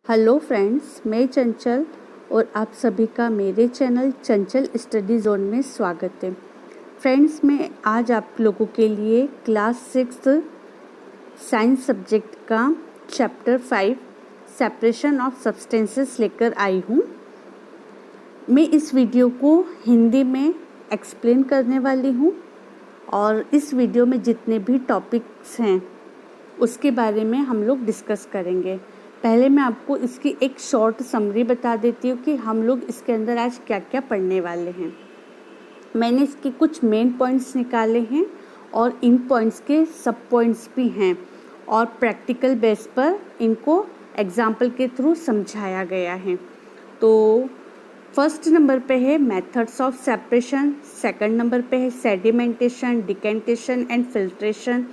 Hello friends, मैं चंचल और आप सभी का मेरे चैनल चंचल स्टडी जोन में स्वागत है। फ्रेंड्स, मैं आज आप लोगों के लिए क्लास 6 साइंस सब्जेक्ट का चैप्टर 5 सेपरेशन ऑफ सब्सटेंसेस लेकर आई हूँ। मैं इस वीडियो को हिंदी में एक्सप्लेन करने वाली हूँ और इस वीडियो में जितने भी टॉपिक्स हैं उसके बारे में हम लोग डिस्कस करेंगे। पहले मैं आपको इसकी एक शॉर्ट समरी बता देती हूँ कि हम लोग इसके अंदर आज क्या क्या पढ़ने वाले हैं। मैंने इसके कुछ मेन पॉइंट्स निकाले हैं और इन पॉइंट्स के सब पॉइंट्स भी हैं और प्रैक्टिकल बेस पर इनको एग्जाम्पल के थ्रू समझाया गया है। तो फर्स्ट नंबर पे है methods of separation, second number पे है sedimentation, decantation and filtration,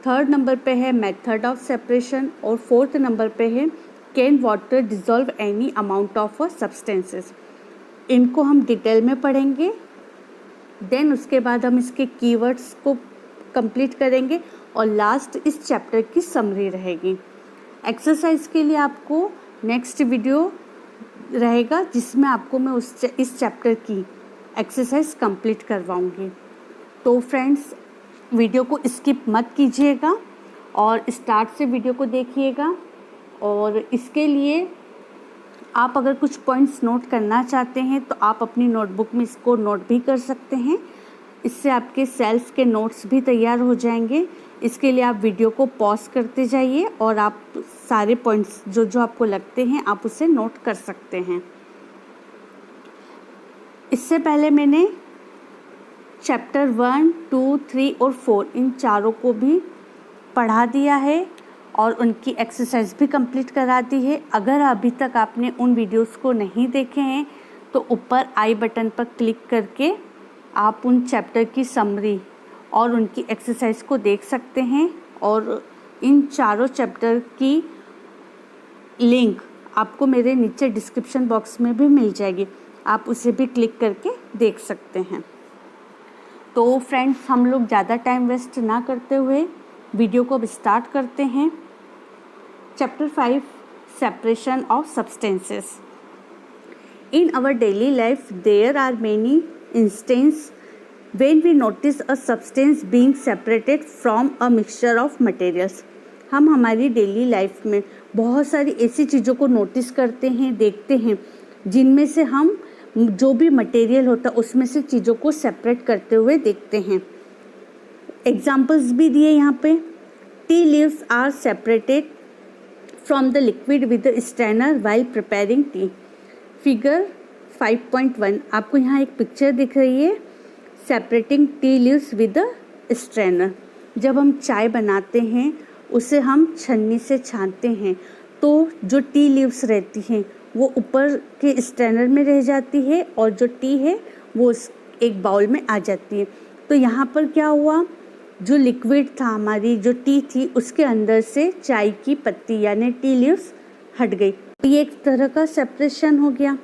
third number पे है मेथड ऑफ सेपरेशन और फोर्थ नंबर पे है can water dissolve any amount of substances. इनको हम डिटेल में पढ़ेंगे। देन उसके बाद हम इसके कीवर्ड्स को कंप्लीट करेंगे और लास्ट इस चैप्टर की समरी रहेगी। एक्सरसाइज के लिए आपको नेक्स्ट वीडियो रहेगा जिसमें आपको मैं इस चैप्टर की एक्सरसाइज कंप्लीट करवाऊँगी। तो फ्रेंड्स, वीडियो को स्किप मत कीजिएगा और स्टार्ट से वीडियो को देखिएगा। और इसके लिए आप अगर कुछ पॉइंट्स नोट करना चाहते हैं तो आप अपनी नोटबुक में इसको नोट भी कर सकते हैं। इससे आपके सेल्फ के नोट्स भी तैयार हो जाएंगे। इसके लिए आप वीडियो को पॉज करते जाइए और आप सारे पॉइंट्स जो आपको लगते हैं आप उसे नोट कर सकते हैं। इससे पहले मैंने चैप्टर 1, 2, 3 और 4 इन चारों को भी पढ़ा दिया है और उनकी एक्सरसाइज भी कंप्लीट करा दी है। अगर अभी तक आपने उन वीडियोस को नहीं देखे हैं तो ऊपर आई बटन पर क्लिक करके आप उन चैप्टर की समरी और उनकी एक्सरसाइज को देख सकते हैं और इन चारों चैप्टर की लिंक आपको मेरे नीचे डिस्क्रिप्शन बॉक्स में भी मिल जाएगी। आप उसे भी क्लिक करके देख सकते हैं। तो फ्रेंड्स, हम लोग ज़्यादा टाइम वेस्ट ना करते हुए वीडियो को अब स्टार्ट करते हैं। Chapter 5 separation of substances. In our daily life there are many instance when we notice a substance being separated from a mixture of materials. हम हमारी डेली लाइफ में बहुत सारी ऐसी चीज़ों को नोटिस करते हैं, देखते हैं, जिनमें से हम जो भी मटेरियल होता है उसमें से चीज़ों को सेपरेट करते हुए देखते हैं। एग्जाम्पल्स भी दिए यहाँ पे। Tea leaves are separated from the liquid with the strainer while preparing tea. Figure 5.1 आपको यहाँ एक पिक्चर दिख रही है, separating tea leaves with the strainer. जब हम चाय बनाते हैं उसे हम छन्नी से छानते हैं तो जो टी लीव्स रहती हैं वो ऊपर के स्ट्रेनर में रह जाती है और जो टी है वो एक बाउल में आ जाती है। तो यहाँ पर क्या हुआ, जो लिक्विड था, हमारी जो टी थी, उसके अंदर से चाय की पत्ती यानी टी लीव्स हट गई। तो ये एक तरह का सेपरेशन हो गया।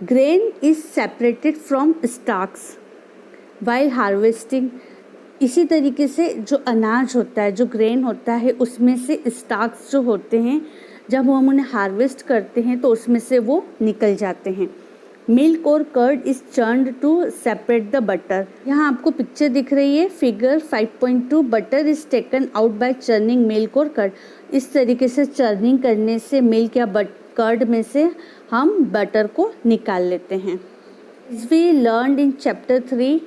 Grain is separated from Starks while harvesting. इसी तरीके से जो अनाज होता है, जो ग्रेन होता है, उसमें से स्टार्क्स जो होते हैं जब हम उन्हें हार्वेस्ट करते हैं तो उसमें से वो निकल जाते हैं। मिल्क और curd is churned to separate the butter. यहाँ आपको पिक्चर दिख रही है, figure 5.2। Butter is taken out by churning milk और कर्ड। इस तरीके से चर्निंग करने से मिल्क या कर्ड में से हम बटर को निकाल लेते हैं। As we learned in chapter 3,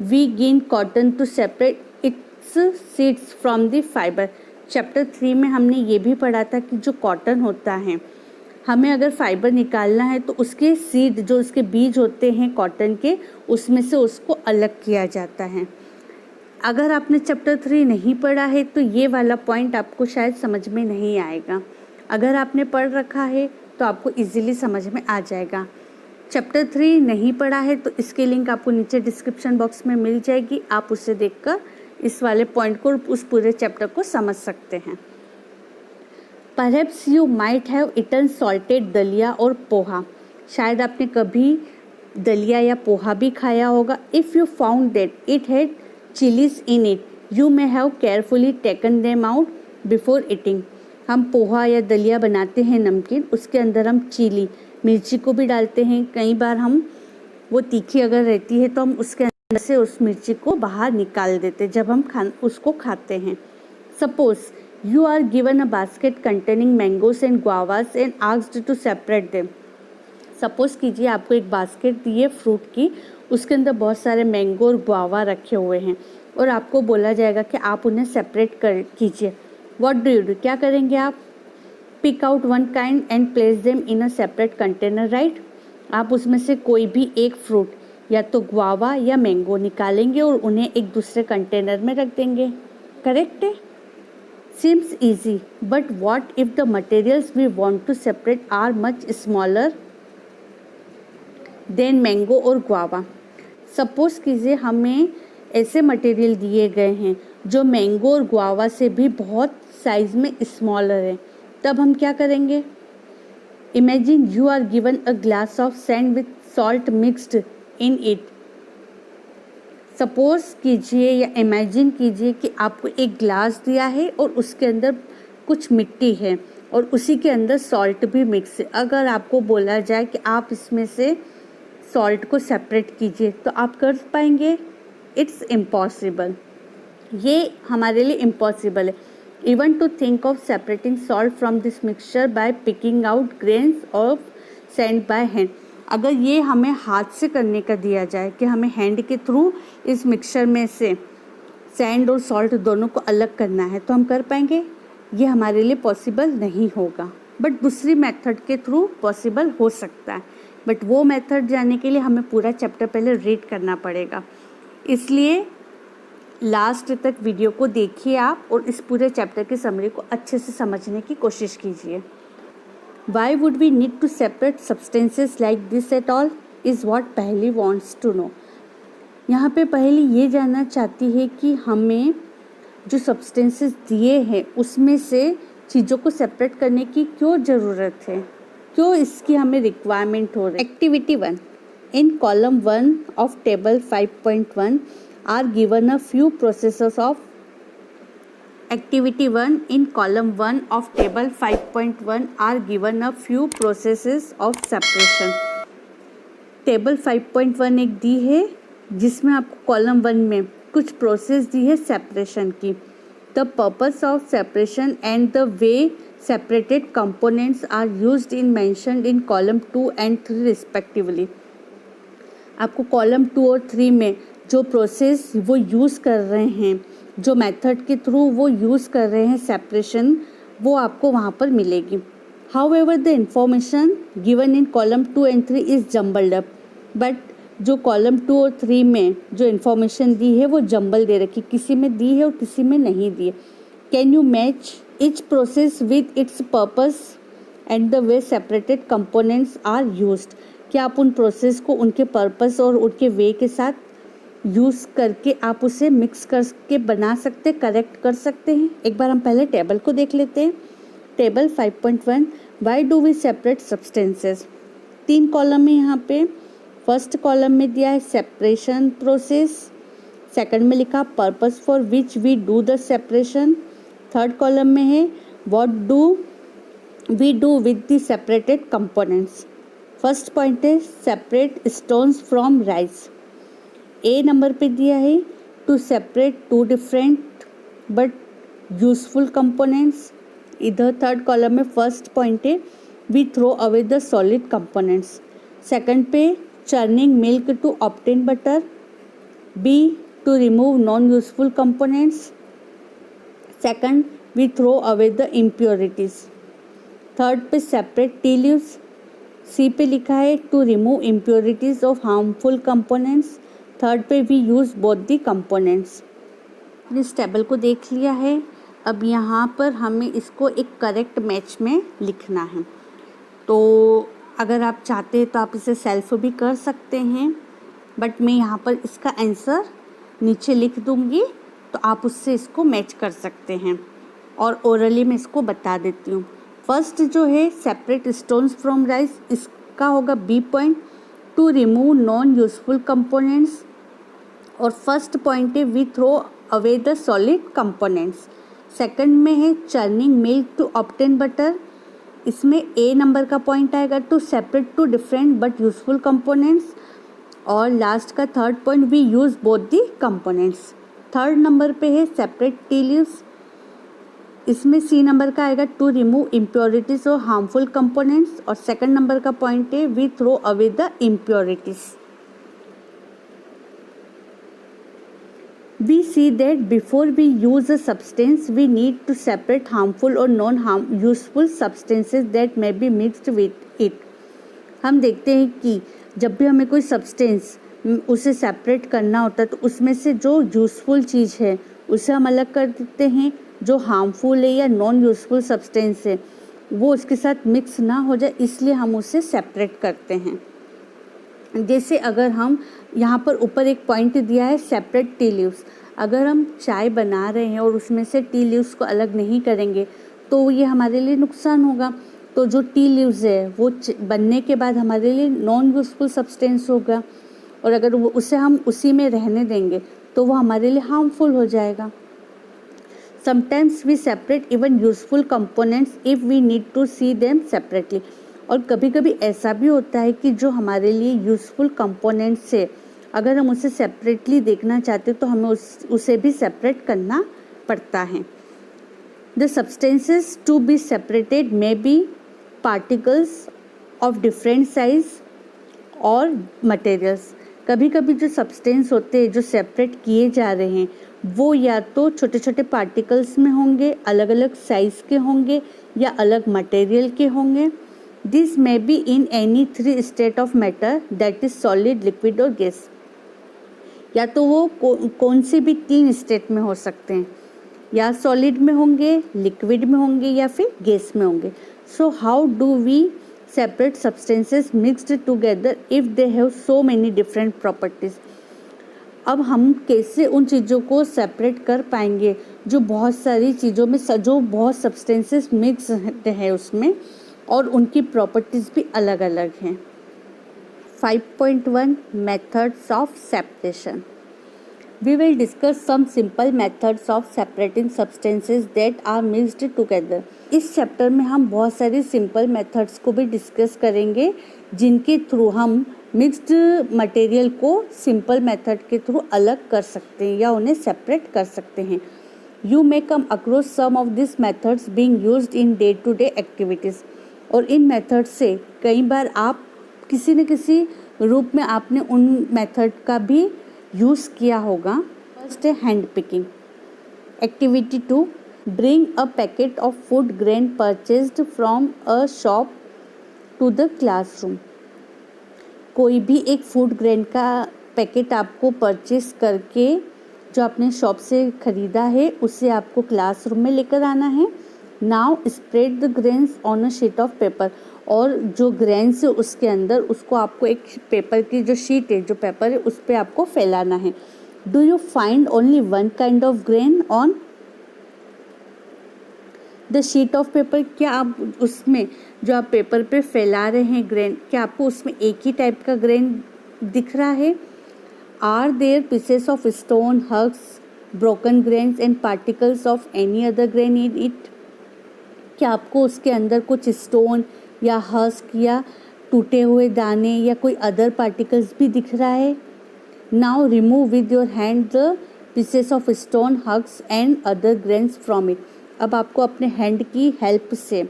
we gain cotton to separate its seeds from the fiber। Chapter 3 में हमने ये भी पढ़ा था कि जो कॉटन होता है, हमें अगर फाइबर निकालना है तो उसके सीड, जो उसके बीज होते हैं कॉटन के, उसमें से उसको अलग किया जाता है। अगर आपने चैप्टर 3 नहीं पढ़ा है तो ये वाला पॉइंट आपको शायद समझ में नहीं आएगा। अगर आपने पढ़ रखा है तो आपको इजीली समझ में आ जाएगा। चैप्टर 3 नहीं पढ़ा है तो इसकी लिंक आपको नीचे डिस्क्रिप्शन बॉक्स में मिल जाएगी। आप उसे देखकर इस वाले पॉइंट को, उस पूरे चैप्टर को समझ सकते हैं। Perhaps you might have eaten salted दलिया और पोहा। शायद आपने कभी दलिया या पोहा भी खाया होगा। If you found that it had chilies in it, you may have carefully taken them out before eating। हम पोहा या दलिया बनाते हैं नमकीन, उसके अंदर हम चिली मिर्ची को भी डालते हैं। कई बार हम वो तीखी अगर रहती है तो हम उसके अंदर से उस मिर्ची को बाहर निकाल देते हैं जब हम उसको खाते हैं। Suppose you are given a basket containing mangoes and guavas and asked to separate them. Suppose कीजिए आपको एक बास्केट दी है फ्रूट की, उसके अंदर बहुत सारे मैंगो और गुआवा रखे हुए हैं और आपको बोला जाएगा कि आप उन्हें सेपरेट कर कीजिए। व्हाट डू यू डू, क्या करेंगे आप? Pick out one kind and place them in a separate container, right. आप उसमें से कोई भी एक फ्रूट या तो गुआवा या मैंगो निकालेंगे और उन्हें एक दूसरे कंटेनर में रख देंगे। करेक्ट है? Seems easy, but what if the materials we want to separate are much smaller than mango और guava? Suppose कीजिए हमें ऐसे मटेरियल दिए गए हैं जो मैंगो और गुआवा से भी बहुत साइज में स्मॉलर है, तब हम क्या करेंगे? Imagine you are given a glass of sand with salt mixed in it. Suppose कीजिए या इमेजिन कीजिए कि आपको एक ग्लास दिया है और उसके अंदर कुछ मिट्टी है और उसी के अंदर सॉल्ट भी मिक्स है। अगर आपको बोला जाए कि आप इसमें से सॉल्ट को सेपरेट कीजिए तो आप कर पाएंगे? इट्स इम्पॉसिबल, ये हमारे लिए इम्पॉसिबल है। Even to think of separating salt from this mixture by picking out grains of sand by hand. अगर ये हमें हाथ से करने का दिया जाए कि हमें हैंड के थ्रू इस मिक्सचर में से सैंड और सॉल्ट दोनों को अलग करना है तो हम कर पाएंगे? ये हमारे लिए पॉसिबल नहीं होगा, बट दूसरी मेथड के थ्रू पॉसिबल हो सकता है। बट वो मेथड जाने के लिए हमें पूरा चैप्टर पहले रीड करना पड़ेगा, इसलिए लास्ट तक वीडियो को देखिए आप और इस पूरे चैप्टर की समरी को अच्छे से समझने की कोशिश कीजिए। Why would we need to separate substances like this at all? Is what पहली wants to know. यहाँ पे पहली ये जानना चाहती है कि हमें जो सब्सटेंसेस दिए हैं उसमें से चीज़ों को सेपरेट करने की क्यों ज़रूरत है, क्यों इसकी हमें रिक्वायरमेंट हो रही है। Activity 1 in column 1 of table 5.1 are given a few processes of Activity 1 in column 1 of table 5.1 are given a few processes of separation. Table 5.1 एक दी है जिसमें आपको कॉलम 1 में कुछ प्रोसेस दी है सेपरेशन की। The purpose of separation and the way separated components are used in mentioned in column 2 and 3 respectively. आपको column 2 और 3 में जो प्रोसेस वो यूज़ कर रहे हैं, जो मेथड के थ्रू वो यूज़ कर रहे हैं सेपरेशन, वो आपको वहाँ पर मिलेगी। However the information given in column 2 and 3 is jumbled up, but जो कॉलम 2 और 3 में जो इन्फॉर्मेशन दी है वो जम्बल दे रखी, किसी में दी है और किसी में नहीं दी है। Can you match each process with its purpose and the way separated components are used? क्या आप उन प्रोसेस को उनके पर्पस और उनके वे के साथ यूज़ करके आप उसे मिक्स करके बना सकते, करेक्ट कर सकते हैं? एक बार हम पहले टेबल को देख लेते हैं। Table 5.1 why do we separate substances. 3 column है यहाँ पे। फर्स्ट कॉलम में दिया है सेपरेशन प्रोसेस, सेकंड में लिखा purpose for which we do the separation, third column में है what do we do with the separated components. First point है separate stones from rice. A number पे दिया है to separate 2 different but useful components. इधर third column में first point है we throw away the solid components. Second पे churning milk to obtain butter. B to remove non useful components. Second we throw away the impurities. Third पे separate tea leaves. C पे लिखा है to remove impurities of harmful components. Third पे we use both the components. इस table को देख लिया है, अब यहाँ पर हमें इसको एक करेक्ट मैच में लिखना है। तो अगर आप चाहते हैं तो आप इसे सेल्फ भी कर सकते हैं, बट मैं यहाँ पर इसका आंसर नीचे लिख दूँगी तो आप उससे इसको मैच कर सकते हैं और ओरली मैं इसको बता देती हूँ। फर्स्ट जो है सेपरेट स्टोन्स फ्रॉम राइस, इसका होगा B point to remove non useful components, और फर्स्ट पॉइंट है we throw away the solid components. Second में है churning milk to obtain butter, इसमें ए नंबर का पॉइंट आएगा to separate two different but useful components. और last का third point we use both the components. Third number पे है separate tea leaves, इसमें सी नंबर का आएगा टू रिमूव इम्प्योरिटीज और हार्मफुल कंपोनेंट्स। और सेकंड नंबर का पॉइंट है we throw away the impurities. We see that before we use a substance, we need to separate harmful or non-useful substances that may be mixed with it. हम देखते हैं कि जब भी हमें कोई सब्सटेंस उसे सेपरेट करना होता है तो उसमें से जो यूज़फुल चीज़ है उसे हम अलग कर देते हैं, जो हार्मफुल है या नॉन यूज़फुल सब्सटेंस है वो उसके साथ मिक्स ना हो जाए, इसलिए हम उसे सेपरेट करते हैं। जैसे अगर हम यहाँ पर ऊपर एक पॉइंट दिया है सेपरेट टी लीव्स, अगर हम चाय बना रहे हैं और उसमें से टी लीव्स को अलग नहीं करेंगे तो ये हमारे लिए नुकसान होगा। तो जो टी लीव्स है वो बनने के बाद हमारे लिए नॉन यूजफुल सब्सटेंस होगा, और अगर वो उसे हम उसी में रहने देंगे तो वो हमारे लिए हार्मफुल हो जाएगा। Sometimes we separate even useful components if we need to see them separately. और कभी कभी ऐसा भी होता है कि जो हमारे लिए यूज़फुल कंपोनेंट्स है अगर हम उसे सेपरेटली देखना चाहते तो हमें उसे भी सेपरेट करना पड़ता है। The substances to be separated may be particles of different size और मटेरियल्स। कभी कभी जो सब्सटेंस होते हैं जो सेपरेट किए जा रहे हैं वो या तो छोटे छोटे पार्टिकल्स में होंगे, अलग अलग साइज़ के होंगे या अलग मटेरियल के होंगे। This may be in any three state of matter that is solid, liquid और गैस। या तो वो कौन से भी तीन स्टेट में हो सकते हैं, या सॉलिड में होंगे, लिक्विड में होंगे या फिर गैस में होंगे। So how do we separate substances mixed together if they have so many different properties. अब हम कैसे उन चीज़ों को सेपरेट कर पाएंगे जो बहुत सारी चीज़ों में जो बहुत सब्सटेंसेस मिक्स है उसमें और उनकी प्रॉपर्टीज़ भी अलग अलग हैं। 5.1 Methods of separation. We will discuss some simple methods of separating substances that are mixed together. इस चैप्टर में हम बहुत सारी सिंपल मेथड्स को भी डिस्कस करेंगे जिनके थ्रू हम मिक्स्ड मटेरियल को सिंपल मेथड के थ्रू अलग कर सकते हैं या उन्हें सेपरेट कर सकते हैं। You may come across some of these methods being used in day-to-day activities. और इन मेथड से कई बार आप किसी न किसी रूप में आपने उन मेथड का भी यूज़ किया होगा। फर्स्ट है hand picking. Activity 2, bring a packet of food grain purchased from a shop to the classroom. कोई भी एक फूड ग्रेन का पैकेट आपको परचेज करके जो आपने शॉप से ख़रीदा है उसे आपको क्लासरूम में लेकर आना है। Now spread the grains on a sheet of paper. और जो ग्रेन्स है उसके अंदर उसको आपको एक पेपर की जो शीट है, जो पेपर है उस पर आपको फैलाना है। Do you find only one kind of grain on the sheet of paper. क्या आप उसमें जो आप पेपर पे फैला रहे हैं ग्रेन, क्या आपको उसमें एक ही टाइप का ग्रेन दिख रहा है। Are there pieces of stone, husks, broken grains and particles of any other grain in it. क्या आपको उसके अंदर कुछ स्टोन या हस्क या टूटे हुए दाने या कोई अदर पार्टिकल्स भी दिख रहा है। Now remove with your hand the pieces of stone, hugs and other grains from it. अब आपको अपने हैंड की हेल्प से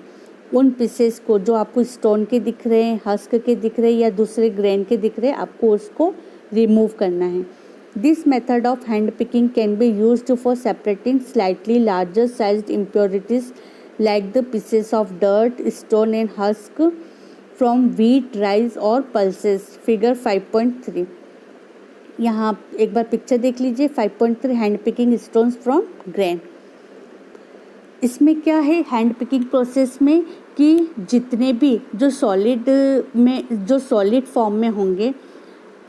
उन पीसेस को जो आपको स्टोन के दिख रहे हैं, हस्क के दिख रहे हैं या दूसरे ग्रेन के दिख रहे हैं, आपको उसको रिमूव करना है। This method of hand picking can be used for separating slightly larger sized impurities like the pieces of dirt, stone and husk from wheat, rice or pulses. Figure 5.3. यहाँ एक बार पिक्चर देख लीजिए। 5.3 hand picking stones from grain. इसमें क्या है hand picking process में कि जितने भी जो सॉलिड फॉर्म में होंगे,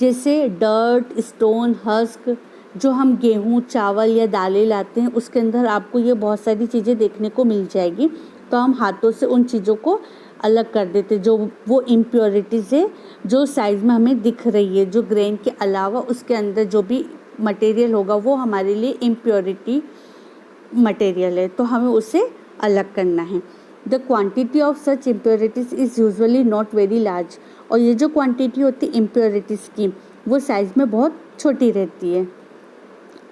जैसे डर्ट, स्टोन, हस्क, जो हम गेहूँ, चावल या दालें लाते हैं उसके अंदर आपको ये बहुत सारी चीज़ें देखने को मिल जाएगी। तो हम हाथों से उन चीज़ों को अलग कर देते, जो वो इम्प्योरिटीज़ है जो साइज़ में हमें दिख रही है, जो ग्रेन के अलावा उसके अंदर जो भी मटेरियल होगा वो हमारे लिए इम्प्योरिटी मटेरियल है, तो हमें उसे अलग करना है। The quantity of such impurities is usually not very large, और ये जो क्वांटिटी होती है इम्प्योरिटीज़ की वो साइज़ में बहुत छोटी रहती है।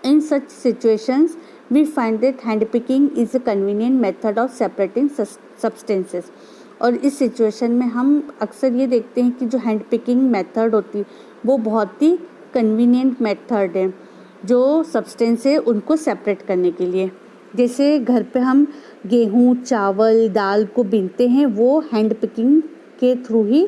In such situations we find that hand picking is a convenient method of separating substances. और इस सिचुएशन में हम अक्सर ये देखते हैं कि जो हैंड पिकिंग मेथड होती है वो बहुत ही कन्वीनियंट मेथड है जो सब्सटेंस है उनको सेपरेट करने के लिए। जैसे घर पे हम गेहूँ, चावल, दाल को बीनते हैं, वो हैंड पिकिंग के थ्रू ही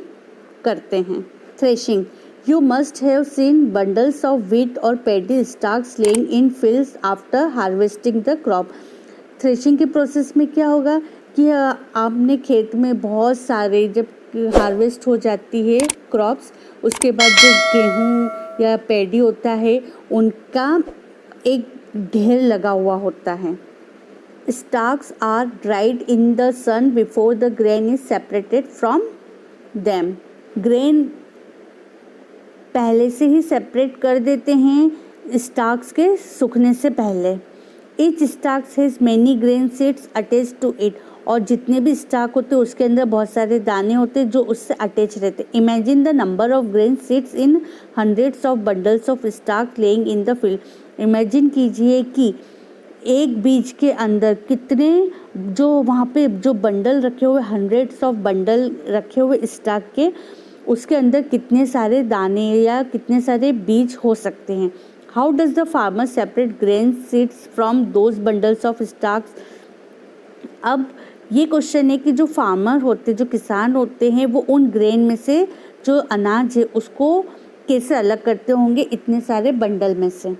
करते हैं। Threshing, you must have seen bundles of wheat और paddy stalks laying in fields after harvesting the crop. Threshing के प्रोसेस में क्या होगा कि आपने खेत में बहुत सारे, जब हार्वेस्ट हो जाती है क्रॉप्स, उसके बाद जो गेहूँ या पैडी होता है उनका एक ढेर लगा हुआ होता है। Stalks are dried in the sun before the grain is separated from them. Grain पहले से ही सेपरेट कर देते हैं स्टाक्स के सूखने से पहले। Each stalk has many grain seeds attached to it, और जितने भी स्टाक होते हैं उसके अंदर बहुत सारे दाने होते हैं जो उससे अटैच रहते हैं। Imagine the number of grain seeds in hundreds of bundles of stock laying in the field. Imagine कीजिए कि एक बीज के अंदर कितने, जो वहाँ पे जो बंडल रखे हुए, हंड्रेड्स ऑफ बंडल रखे हुए स्टाक के, उसके अंदर कितने सारे दाने या कितने सारे बीज हो सकते हैं। How does the farmer separate grain seeds from those bundles of stalks. अब ये क्वेश्चन है कि जो फार्मर होते, जो किसान होते हैं, वो उन ग्रेन में से जो अनाज है उसको कैसे अलग करते होंगे इतने सारे बंडल में से।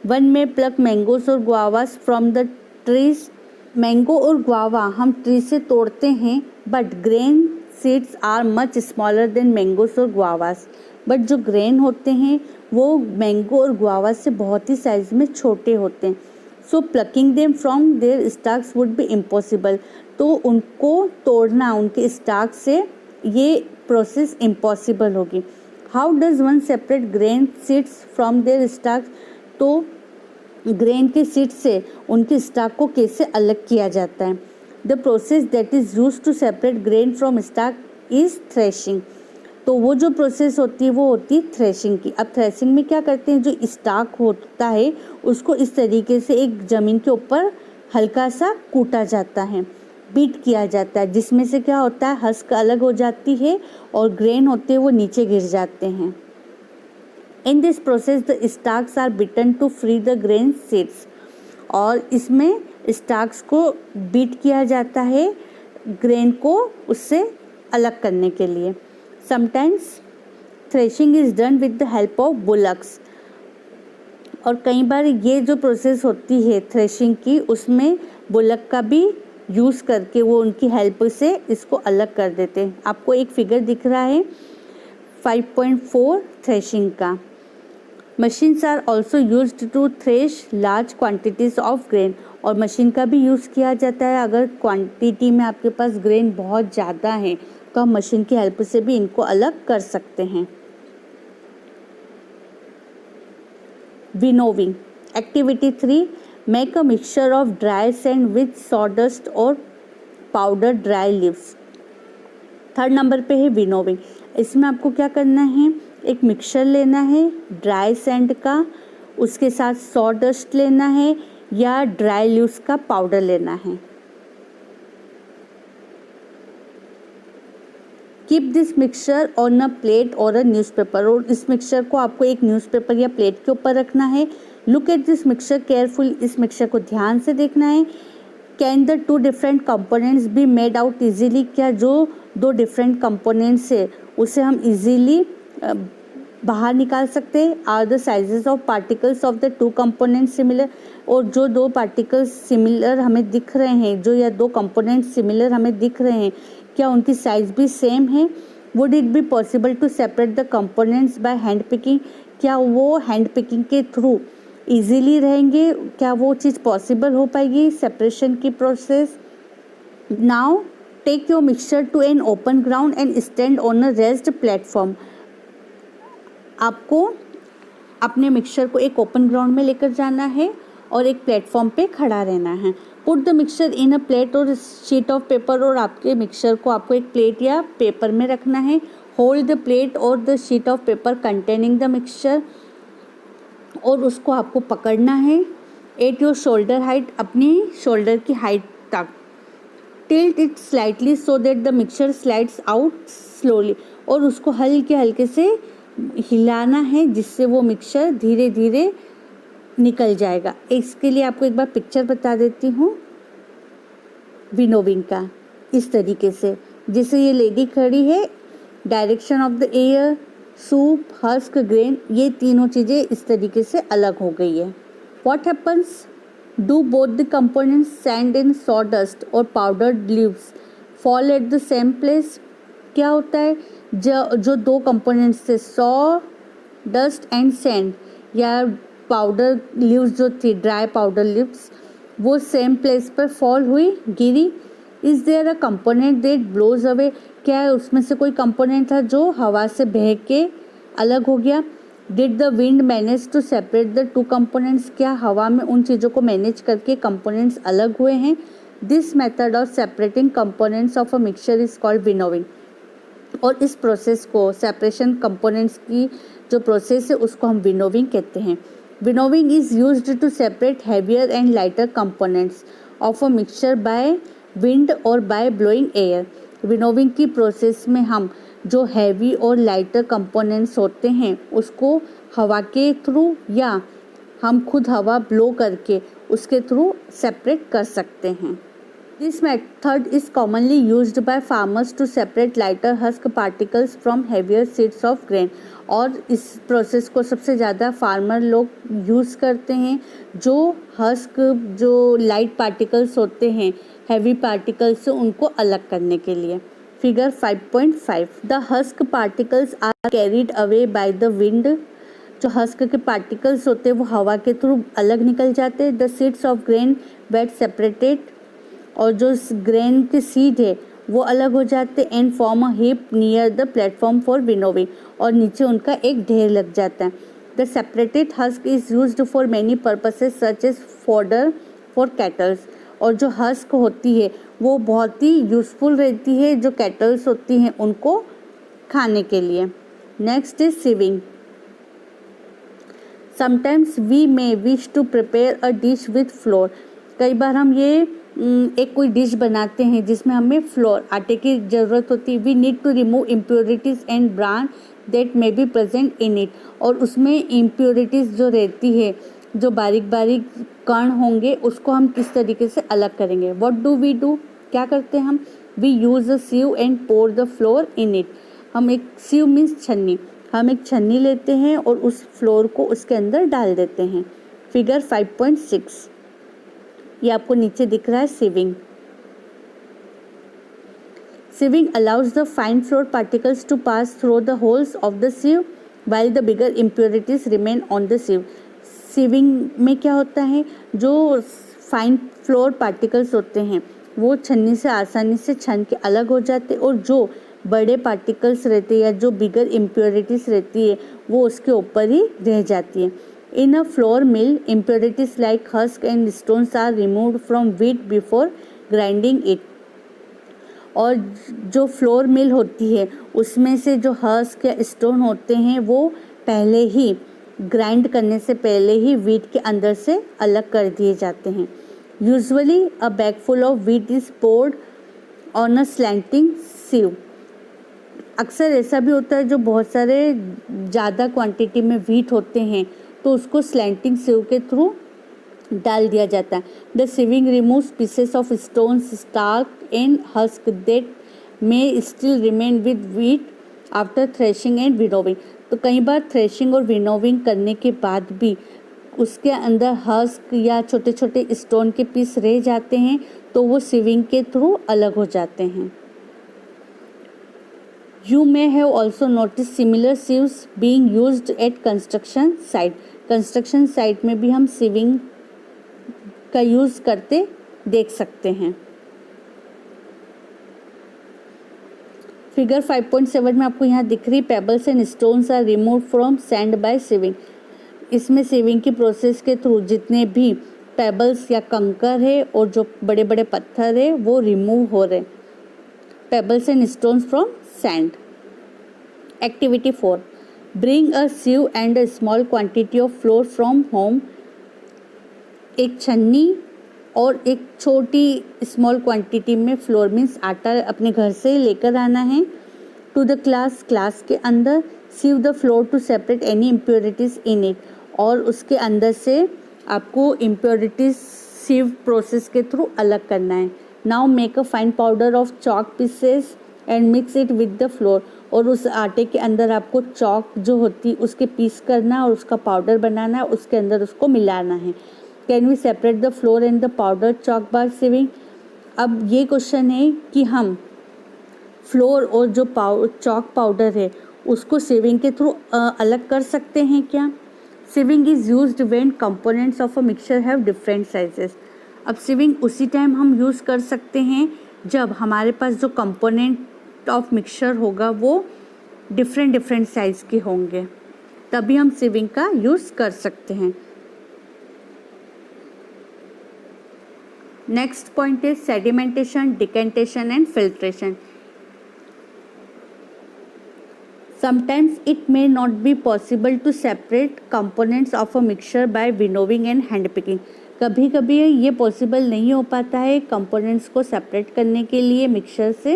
वन में प्लक मैंगोस और guavas from the trees. Mango और गुआवा हम ट्री से तोड़ते हैं, but grain seeds are much smaller than mangoes और गुआवास। बट जो ग्रेन होते हैं वो मैंगो और गुआवा से बहुत ही साइज में छोटे होते हैं। So plucking them from their stalks would be impossible. तो उनको तोड़ना उनके स्टाक से ये प्रोसेस इम्पॉसिबल होगी। How does one separate grain seeds from their stalks. तो ग्रेन के सीड से उनके स्टाक को कैसे अलग किया जाता है। The process that is used to separate grain from stalk is threshing. तो वो जो प्रोसेस होती है वो होती है थ्रेशिंग की। अब थ्रेशिंग में क्या करते हैं, जो स्टाक होता है उसको इस तरीके से एक ज़मीन के ऊपर हल्का सा कूटा जाता है, बीट किया जाता है, जिसमें से क्या होता है, हस्क अलग हो जाती है और ग्रेन होते हैं वो नीचे गिर जाते हैं। In this process the stalks are beaten to free the grain seeds। और इसमें स्टाक्स को बीट किया जाता है ग्रेन को उससे अलग करने के लिए। Sometimes threshing is done with the help of bullocks. और कई बार ये जो प्रोसेस होती है थ्रेशिंग की, उसमें बुलक का भी यूज़ करके वो उनकी हेल्प से इसको अलग कर देते हैं। आपको एक फिगर दिख रहा है 5.4 थ्रेशिंग का। Machines are also used to thresh large quantities of grain. और मशीन का भी यूज़ किया जाता है अगर क्वांटिटी में आपके पास ग्रेन बहुत ज़्यादा है तो आप मशीन की हेल्प से भी इनको अलग कर सकते हैं। Winnowing activity 3, make a mixture of dry sand with sawdust और powder dry leaves. Third number पे है विनोविंग। इसमें आपको क्या करना है, एक मिक्सचर लेना है ड्राई सैंड का, उसके साथ सॉडस्ट लेना है या ड्राई लीव्स का पाउडर लेना है। Keep this mixture on a plate और अ न्यूज़पेपर। और इस मिक्सचर को आपको एक न्यूज़पेपर या प्लेट के ऊपर रखना है। Look at this mixture careful. इस मिक्सचर को ध्यान से देखना है। Can the two different components be made out easily. क्या जो दो डिफरेंट कंपोनेंट्स है उसे हम इजीली बाहर निकाल सकते हैं। Are the sizes of particles of the two components similar. और जो दो पार्टिकल्स सिमिलर हमें दिख रहे हैं, जो या दो कंपोनेंट्स सिमिलर हमें दिख रहे हैं, क्या उनकी साइज भी सेम है। Would it be possible to separate the components by hand picking. क्या वो हैंड पिकिंग के थ्रू इजीली रहेंगे, क्या वो चीज़ पॉसिबल हो पाएगी सेपरेशन की process. Now take your mixture to an open ground and stand on a raised platform. आपको अपने मिक्सचर को एक ओपन ग्राउंड में लेकर जाना है और एक प्लेटफॉर्म पे खड़ा रहना है। Put the mixture in a plate और शीट ऑफ पेपर, और आपके मिक्सचर को आपको एक प्लेट या पेपर में रखना है। होल्ड द प्लेट और the sheet of paper containing the mixture, और उसको आपको पकड़ना है एट योर शोल्डर हाइट, अपनी शोल्डर की हाइट तक। Tilt it slightly so that the mixture slides out slowly, और उसको हल्के हल्के से हिलाना है जिससे वो मिक्सचर धीरे धीरे निकल जाएगा। इसके लिए आपको एक बार पिक्चर बता देती हूँ विनोविंग का, इस तरीके से जैसे ये लेडी खड़ी है, direction of the air, soup, husk, grain, ये तीनों चीज़ें इस तरीके से अलग हो गई है। What happens do both the components sand and sawdust और powdered leaves fall at the same place? क्या होता है, जो दो कंपोनेंट्स थे सॉ डस्ट एंड सैंड, या पाउडर लीव्स जो थी, ड्राई पाउडर लीव्स, वो सेम प्लेस पर फॉल हुई, गिरी। Is there a component that blows away? क्या है उसमें से कोई कंपोनेंट था जो हवा से बह के अलग हो गया? Did the wind manage to separate the two components? क्या हवा में उन चीज़ों को मैनेज करके कंपोनेंट्स अलग हुए हैं? This method of separating components of a mixture is called winnowing, और इस प्रोसेस को, सेपरेशन कंपोनेंट्स की जो प्रोसेस है उसको हम विनोविंग कहते हैं। Winnowing is used to separate heavier and lighter components of a mixture by wind और बाय ब्लोइंग एयर। विनोविंग की प्रोसेस में हम जो हैवी और लाइटर कंपोनेंट्स होते हैं उसको हवा के थ्रू या हम खुद हवा ब्लो करके उसके थ्रू सेपरेट कर सकते हैं। This method is commonly used by farmers to separate lighter husk particles from heavier seeds of grain, और इस प्रोसेस को सबसे ज़्यादा फार्मर लोग यूज़ करते हैं जो हस्क, जो लाइट पार्टिकल्स होते हैं हैवी पार्टिकल्स से उनको अलग करने के लिए। Figure 5.5 the husk particles are carried away by the wind. जो हस्क के पार्टिकल्स होते हैं वो हवा के थ्रू अलग निकल जाते हैं। The seeds of grain weight separated, और जो ग्रेन के सीड है वो अलग हो जाते हैं। And form a heap near the platform for winnowing, और नीचे उनका एक ढेर लग जाता है। The separated husk is used for many purposes such as fodder for cattles, और जो हस्क होती है वो बहुत ही यूजफुल रहती है जो कैटल्स होती हैं उनको खाने के लिए। Next is sieving. Sometimes we may wish to prepare a dish with flour. कई बार हम ये एक कोई डिश बनाते हैं जिसमें हमें फ्लोर, आटे की ज़रूरत होती है। We need to remove impurities and bran that may be present in it, और उसमें इम्प्योरिटीज़ जो रहती है, जो बारीक बारीक कण होंगे, उसको हम किस तरीके से अलग करेंगे। What do we do? क्या करते हैं हम? We use a sieve and pour the flour in it. हम एक सीव मीन्स छन्नी, हम एक छन्नी लेते हैं और उस फ्लोर को उसके अंदर डाल देते हैं। फिगर 5.6 ये आपको नीचे दिख रहा है sieving. Sieving allows the fine flour particles to pass through the holes of the sieve while the bigger impurities remain on the sieve। Sieving में क्या होता है, जो फाइन फ्लोर पार्टिकल्स होते हैं वो छन्नी से आसानी से छन के अलग हो जाते हैं, और जो बड़े पार्टिकल्स रहते हैं या जो बिगर इम्प्योरिटीज़ रहती है वो उसके ऊपर ही रह जाती है। In a flour mill, impurities like husk and stones are removed from wheat before grinding it। और जो फ्लोर मिल होती है उसमें से जो हस्क या स्टोन होते हैं वो पहले ही ग्राइंड करने से पहले ही व्हीट के अंदर से अलग कर दिए जाते हैं। Usually a bag full of wheat is poured on a slanting sieve। अक्सर ऐसा भी होता है जो बहुत सारे ज़्यादा क्वांटिटी में व्हीट होते हैं तो उसको स्लैंटिंग sieve के थ्रू डाल दिया जाता है। The sieving removes pieces of stones, stalks and husk that may still remain with wheat after threshing and winnowing. तो कई बार थ्रेशिंग और विनोविंग करने के बाद भी उसके अंदर हस्क या छोटे छोटे स्टोन के पीस रह जाते हैं तो वो सिविंग के थ्रू अलग हो जाते हैं। You may have also noticed similar sieves being used at construction site। Construction site में भी हम सिविंग का यूज़ करते देख सकते हैं। फिगर 5.7 में आपको यहाँ दिख रही pebbles and stones are remove from sand by sieving. इसमें सिविंग की प्रोसेस के थ्रू जितने भी पेबल्स या कंकर है और जो बड़े बड़े पत्थर है वो रिमूव हो रहे, pebbles and stones from sand. Activity 4, bring a sieve and a small quantity of flour from home. एक छन्नी और एक छोटी स्मॉल क्वांटिटी में फ्लोर मीन्स आटा अपने घर से लेकर आना है। टू द क्लास, क्लास के अंदर sieve the flour to separate any impurities in it, और उसके अंदर से आपको इम्प्योरिटीज sieve प्रोसेस के थ्रू अलग करना है। Now make a fine powder of chalk pieces and mix it with the flour, और उस आटे के अंदर आपको चॉक जो होती है उसके पीस करना और उसका पाउडर बनाना है, उसके अंदर उसको मिलाना है। Can we separate the flour and the powder chalk by sieving. अब ये क्वेश्चन है कि हम फ्लोर और जो चॉक पाउडर है उसको सिविंग के थ्रू अलग कर सकते हैं क्या। Sieving is used when components of a mixture have different sizes. अब सिविंग उसी टाइम हम यूज़ कर सकते हैं जब हमारे पास जो कंपोनेंट ऑफ मिक्सचर होगा वो डिफरेंट साइज़ के होंगे, तभी हम सिविंग का यूज़ कर सकते हैं। Next point is sedimentation, decantation and filtration. Sometimes it may not be possible to separate components of a mixture by winnowing and hand picking. कभी कभी ये पॉसिबल नहीं हो पाता है कंपोनेंट्स को सेपरेट करने के लिए मिक्सचर से,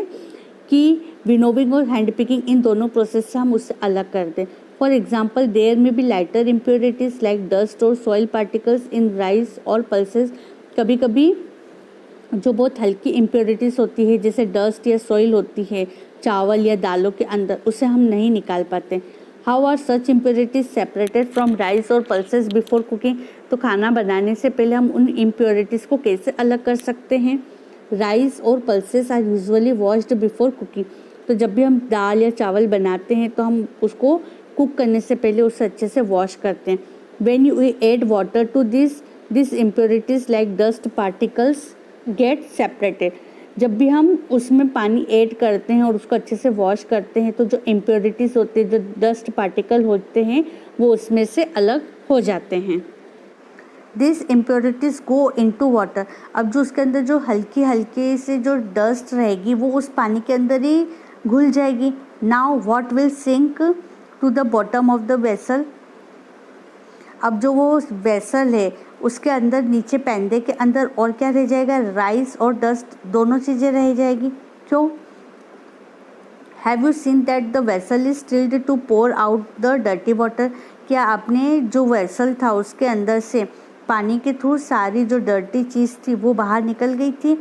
कि विनोविंग और हैंड पिकिंग इन दोनों प्रोसेस से हम उससे अलग कर दें। फॉर एग्जाम्पल, देयर में B lighter impurities like dust और सॉइल पार्टिकल्स इन राइस और पल्सेस। कभी कभी जो बहुत हल्की इम्प्योरिटीज़ होती है जैसे डस्ट या सॉइल होती है चावल या दालों के अंदर, उसे हम नहीं निकाल पाते। How are such impurities separated from rice और पल्सेस बिफोर कुकिंग। तो खाना बनाने से पहले हम उन इम्प्योरिटीज़ को कैसे अलग कर सकते हैं। राइस और pulses are usually washed before cooking. तो जब भी हम दाल या चावल बनाते हैं तो हम उसको कुक करने से पहले उसे अच्छे से वॉश करते हैं। When you add water to this impurities like dust particles get separated. जब भी हम उसमें पानी ऐड करते हैं और उसको अच्छे से वॉश करते हैं तो जो इम्प्योरिटीज़ होते हैं, जो डस्ट पार्टिकल होते हैं, वो उसमें से अलग हो जाते हैं। This impurities go into water. अब जो उसके अंदर जो हल्की से जो डस्ट रहेगी वो उस पानी के अंदर ही घुल जाएगी। Now what will sink to the bottom of the vessel. अब जो वो वेसल है उसके अंदर नीचे पैंदे के अंदर और क्या रह जाएगा, राइस और डस्ट दोनों चीज़ें रह जाएगी। क्यों। Have you seen that the vessel is tilted to pour out the dirty water. क्या आपने जो वेसल था उसके अंदर से पानी के थ्रू सारी जो डर्टी चीज़ थी वो बाहर निकल गई थी।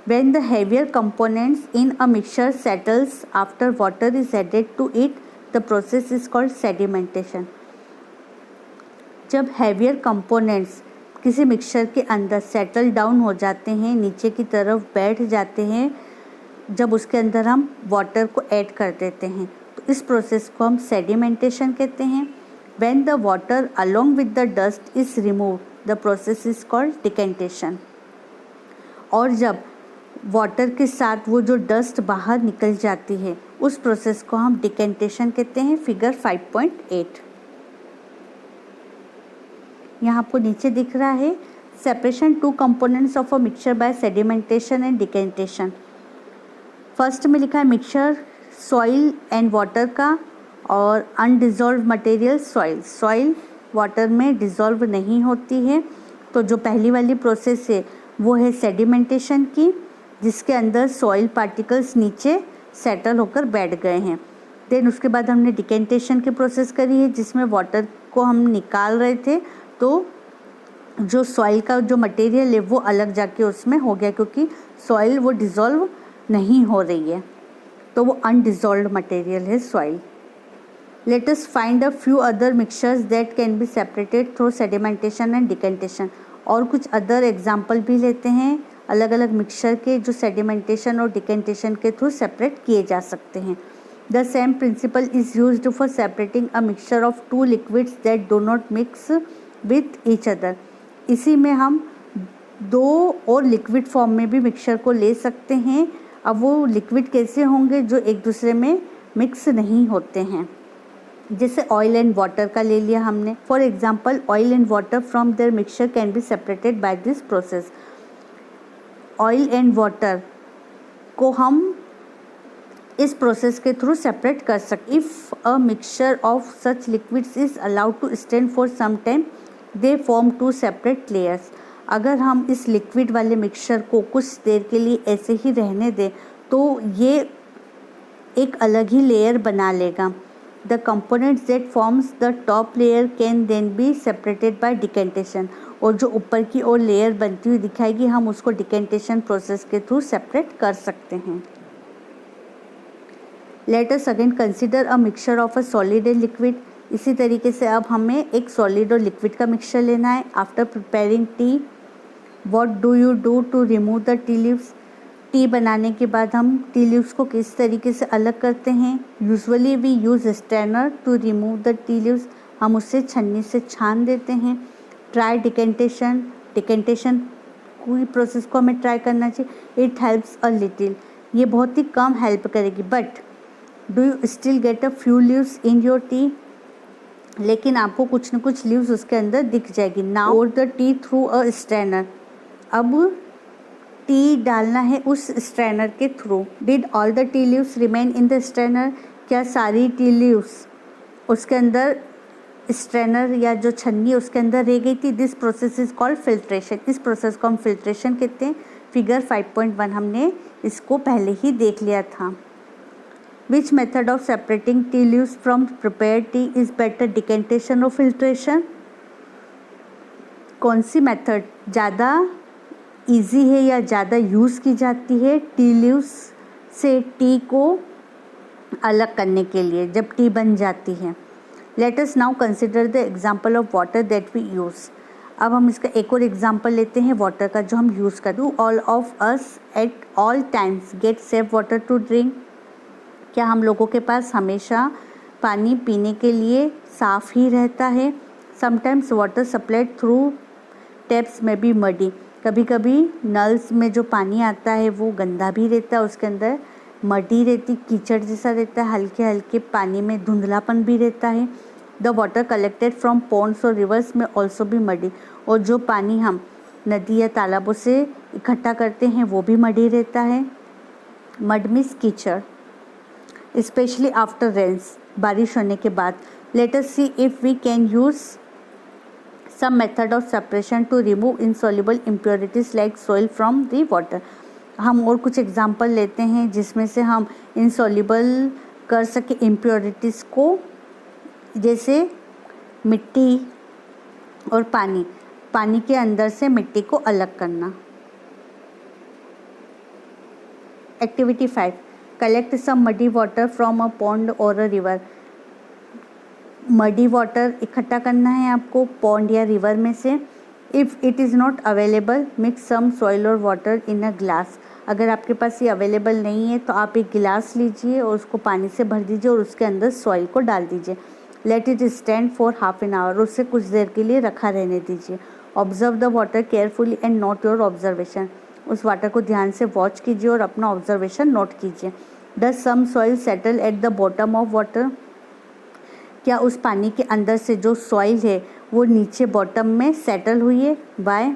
When the heavier components in a mixture settles after water is added to it, the process is called sedimentation. जब हैवियर कंपोनेंट्स किसी मिक्सचर के अंदर सेटल डाउन हो जाते हैं, नीचे की तरफ बैठ जाते हैं, जब उसके अंदर हम वाटर को ऐड कर देते हैं तो इस प्रोसेस को हम सेडिमेंटेशन कहते हैं। When the water along with the dust is removed, the process is called decantation. और जब वाटर के साथ वो जो डस्ट बाहर निकल जाती है उस प्रोसेस को हम डिकेंटेशन कहते हैं। फिगर 5.8 यहाँ आपको नीचे दिख रहा है। Separation two components of a mixture bye sedimentation and decantation. First में लिखा है मिक्सचर सॉइल एंड वाटर का, और undissolved material soil. Soil water में डिज़ोल्व नहीं होती है, तो जो पहली वाली प्रोसेस है वो है सेडिमेंटेशन की, जिसके अंदर सॉइल पार्टिकल्स नीचे सेटल होकर बैठ गए हैं। देन उसके बाद हमने डिकेंटेशन की प्रोसेस करी है जिसमें वाटर को हम निकाल रहे थे, तो जो सॉइल का जो मटेरियल है वो अलग जाके उसमें हो गया, क्योंकि सॉइल वो डिज़ोल्व नहीं हो रही है, तो वो अनडिज़ोल्व्ड मटेरियल है soil. Let us find a few other mixtures that can be separated through sedimentation and decantation. और कुछ अदर एग्जाम्पल भी लेते हैं अलग अलग मिक्सचर के जो सेडिमेंटेशन और डिकेंटेशन के थ्रू सेपरेट किए जा सकते हैं। The same principle is used for separating a mixture of two liquids that do not mix with each other. इसी में हम दो और लिक्विड फॉर्म में भी मिक्सचर को ले सकते हैं। अब वो लिक्विड कैसे होंगे जो एक दूसरे में मिक्स नहीं होते हैं। जैसे ऑयल एंड वाटर का ले लिया हमने। For example oil and water from their mixture can be separated by this process. Oil and water को हम इस प्रोसेस के थ्रू सेपरेट कर सकते। If a mixture of such liquids is allowed to stand for some time they form two separate layers. अगर हम इस liquid वाले मिक्सचर को कुछ देर के लिए ऐसे ही रहने दें तो ये एक अलग ही लेयर बना लेगा। The components that forms the top layer can then be separated by decantation. और जो ऊपर की ओर लेयर बनती हुई दिखाएगी हम उसको डिकेंटेशन प्रोसेस के थ्रू सेपरेट कर सकते हैं। Let us again consider a mixture of a solid and liquid. इसी तरीके से अब हमें एक सॉलिड और लिक्विड का मिक्सचर लेना है। After preparing tea what do you do to remove the tea leaves. Tea बनाने के बाद हम टी लीव्स को किस तरीके से अलग करते हैं। Usually we use strainer to remove the tea leaves. हम उसे छन्नी से छान देते हैं। Try decantation. डिकेंटेशन पूरी प्रोसेस को हमें ट्राई करना चाहिए। It helps a little. ये बहुत ही कम हेल्प करेगी। But do you still get a few leaves in your tea. लेकिन आपको कुछ न कुछ लीव्स उसके अंदर दिख जाएगी। नाउ और the T through a strainer. अब टी डालना है उस स्ट्रेनर के through. Did all the tea leaves remain in the strainer. क्या सारी टी लीव्स उसके अंदर स्ट्रेनर या जो छन्नी उसके अंदर रह गई थी। This process is called filtration. इस प्रोसेस को हम फिल्ट्रेशन कहते हैं। फिगर 5.1 हमने इसको पहले ही देख लिया था। Which method of separating tea leaves from prepared T is better, decantation और फिल्ट्रेशन। कौन सी मेथड ज़्यादा ईजी है या ज़्यादा यूज़ की जाती है टी लीव्स से टी को अलग करने के लिए जब टी बन जाती है। Let us now consider the example of water that we use. अब हम इसका एक और एग्जाम्पल लेते हैं वाटर का जो हम यूज़ कर। Do all of us at all times get safe water to drink. क्या हम लोगों के पास हमेशा पानी पीने के लिए साफ़ ही रहता है। Sometimes water supplied through taps में बी मडी। कभी कभी नल्स में जो पानी आता है वो गंदा भी रहता है, उसके अंदर मडी रहती, कीचड़ जैसा रहता है, हल्के हल्के पानी में धुंधलापन भी रहता है। The water collected from ponds और rivers may also be muddy. और जो पानी हम नदी या तालाबों से इकट्ठा करते हैं वो भी मडी रहता है। मड मीन्स कीचड़। स्पेशली आफ्टर रेन्स, बारिश होने के बाद। Let us see if we can use some method of separation to remove insoluble impurities like soil from the water। हम और कुछ एग्जाम्पल लेते हैं जिसमें से हम insoluble कर सके impurities को, जैसे मिट्टी और पानी। पानी के अंदर से मिट्टी को अलग करना। Activity 5 collect some muddy water from a pond और अ रिवर। मडी वाटर इकट्ठा करना है आपको पॉन्ड या रिवर में से। If it is not available mix some soil और वाटर इन अ ग्लास। अगर आपके पास ये अवेलेबल नहीं है तो आप एक गिलास लीजिए और उसको पानी से भर दीजिए और उसके अंदर सॉइल को डाल दीजिए। Let it stand for half an hour. उससे कुछ देर के लिए रखा रहने दीजिए। Observe the water carefully and note your observation. उस वाटर को ध्यान से वॉच कीजिए और अपना ऑब्जर्वेशन नोट कीजिए। Does some soil settle at the bottom of water. क्या उस पानी के अंदर से जो सॉइल है वो नीचे बॉटम में सेटल हुई है। बाय,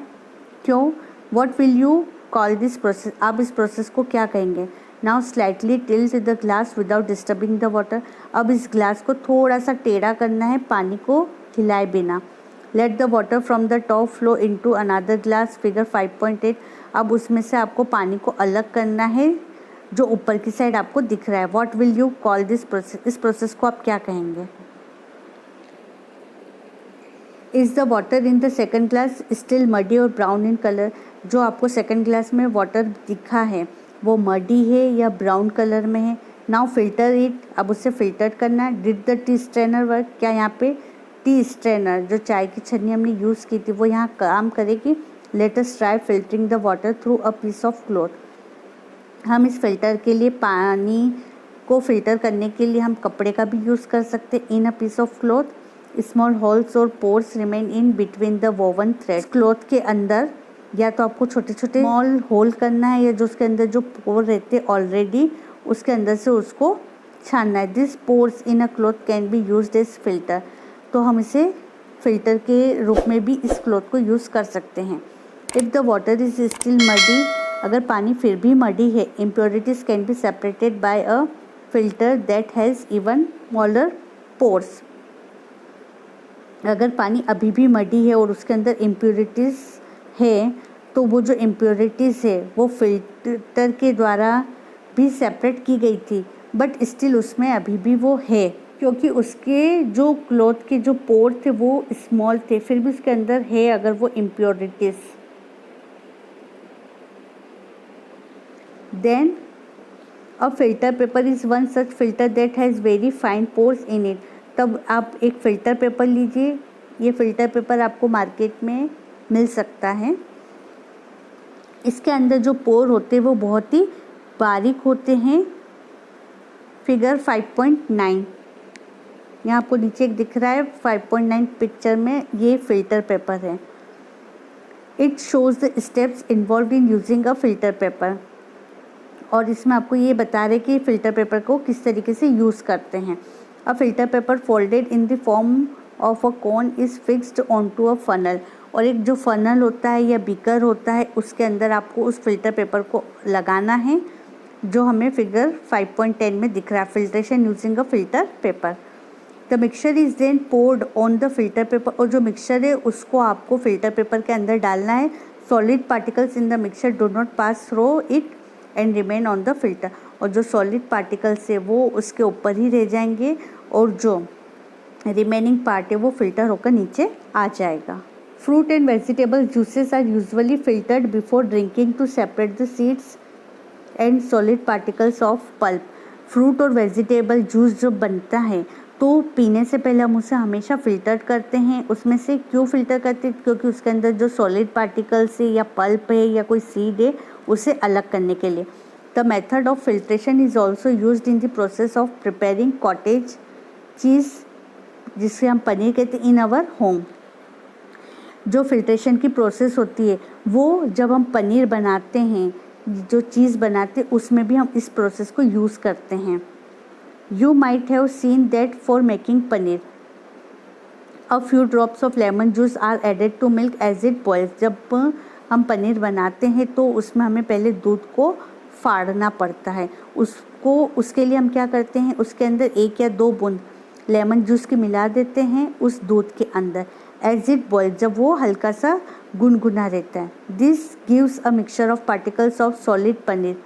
क्यों। What will you call this process. आप इस प्रोसेस को क्या कहेंगे। Now slightly tilt the glass without disturbing the water. अब इस ग्लास को थोड़ा सा टेढ़ा करना है पानी को हिलाए बिना। Late the water from the top flow into another glass. Figure 5.8। अब उसमें से आपको पानी को अलग करना है जो ऊपर की साइड आपको दिख रहा है। What will you call this process. इस प्रोसेस को आप क्या कहेंगे। Is the water in the second glass still muddy और ब्राउन इन कलर। जो आपको सेकेंड ग्लास में वाटर दिखा है वो मडी है या ब्राउन कलर में है। Now filter it. अब उसे फिल्टर करना है। Did the T strainer work. क्या यहाँ पे टी स्ट्रेनर जो चाय की छन्नी हमने यूज़ की थी वो यहाँ काम करेगी। Let us try filtering the water through a piece of cloth. हम इस फिल्टर के लिए पानी को फिल्टर करने के लिए हम कपड़े का भी यूज़ कर सकते हैं। In a piece of cloth small holes और pores remain in between the woven thread. Cloth के अंदर या तो आपको छोटे छोटे स्मॉल होल करना है या जो उसके अंदर जो पोर रहते ऑलरेडी उसके अंदर से उसको छानना है। This pores in a cloth can be used as filter, तो हम इसे फिल्टर के रूप में भी इस क्लॉथ को यूज़ कर सकते हैं। If the water is still muddy, अगर पानी फिर भी मडी है, impurities can be separated bye a filter that has even smaller pores. अगर पानी अभी भी मडी है और उसके अंदर इम्प्योरिटीज़ है, तो वो जो इम्प्योरिटीज़ है वो फिल्टर के द्वारा भी सेपरेट की गई थी, बट स्टिल उसमें अभी भी वो है, क्योंकि उसके जो क्लॉथ के जो पोर थे वो स्मॉल थे, फिर भी उसके अंदर है अगर वो impurities. Then a filter paper is one such filter that has very fine pores in it. तब आप एक फ़िल्टर पेपर लीजिए, ये फ़िल्टर पेपर आपको मार्केट में मिल सकता है। इसके अंदर जो पोर होते हैं वो बहुत ही बारीक होते हैं। फिगर 5.9 यहाँ आपको नीचे एक दिख रहा है, 5.9 पिक्चर में ये फ़िल्टर पेपर है। It shows the steps involve in using a filter paper, और इसमें आपको ये बता रहे कि फ़िल्टर पेपर को किस तरीके से यूज़ करते हैं। A filter paper folded in the form of a cone is fixed on to a funnel, और एक जो फनल होता है या बीकर होता है उसके अंदर आपको उस फ़िल्टर पेपर को लगाना है, जो हमें फिगर 5.10 में दिख रहा है, filtration using a filter paper. The mixture is then poured on the filter paper, और जो मिक्सचर है उसको आपको फ़िल्टर पेपर के अंदर डालना है। Solid particles in the mixture do not pass through it and remain on the filter, और जो सॉलिड पार्टिकल्स है वो उसके ऊपर ही रह जाएंगे और जो रिमेनिंग पार्ट है वो फिल्टर होकर नीचे आ जाएगा। Fruit and vegetable juices are usually filtered before drinking to separate the seeds and solid particles of pulp. Fruit और वेजिटेबल जूस जो बनता है तो पीने से पहले हम उसे हमेशा फ़िल्टर करते हैं। उसमें से क्यों फ़िल्टर करते हैं? क्योंकि उसके अंदर जो सॉलिड पार्टिकल्स है या पल्प है या कोई सीड है उसे अलग करने के लिए। The method of filtration is also used in the process of preparing cottage चीज़, जिसे हम पनीर कहते हैं, इन आवर होम। जो फिल्ट्रेशन की प्रोसेस होती है वो जब हम पनीर बनाते हैं, जो चीज़ बनाते हैं, उसमें भी हम इस प्रोसेस को यूज़ करते हैं। You might have seen that for making paneer, a few drops of lemon juice are added to milk as it boils. जब हम पनीर बनाते हैं तो उसमें हमें पहले दूध को फाड़ना पड़ता है। उसके लिए हम क्या करते हैं, उसके अंदर 1 या 2 बूंद लेमन जूस की मिला देते हैं उस दूध के अंदर, एज इट बॉयल, जब वो हल्का सा गुनगुना रहता है। This gives a mixture of particles of solid paneer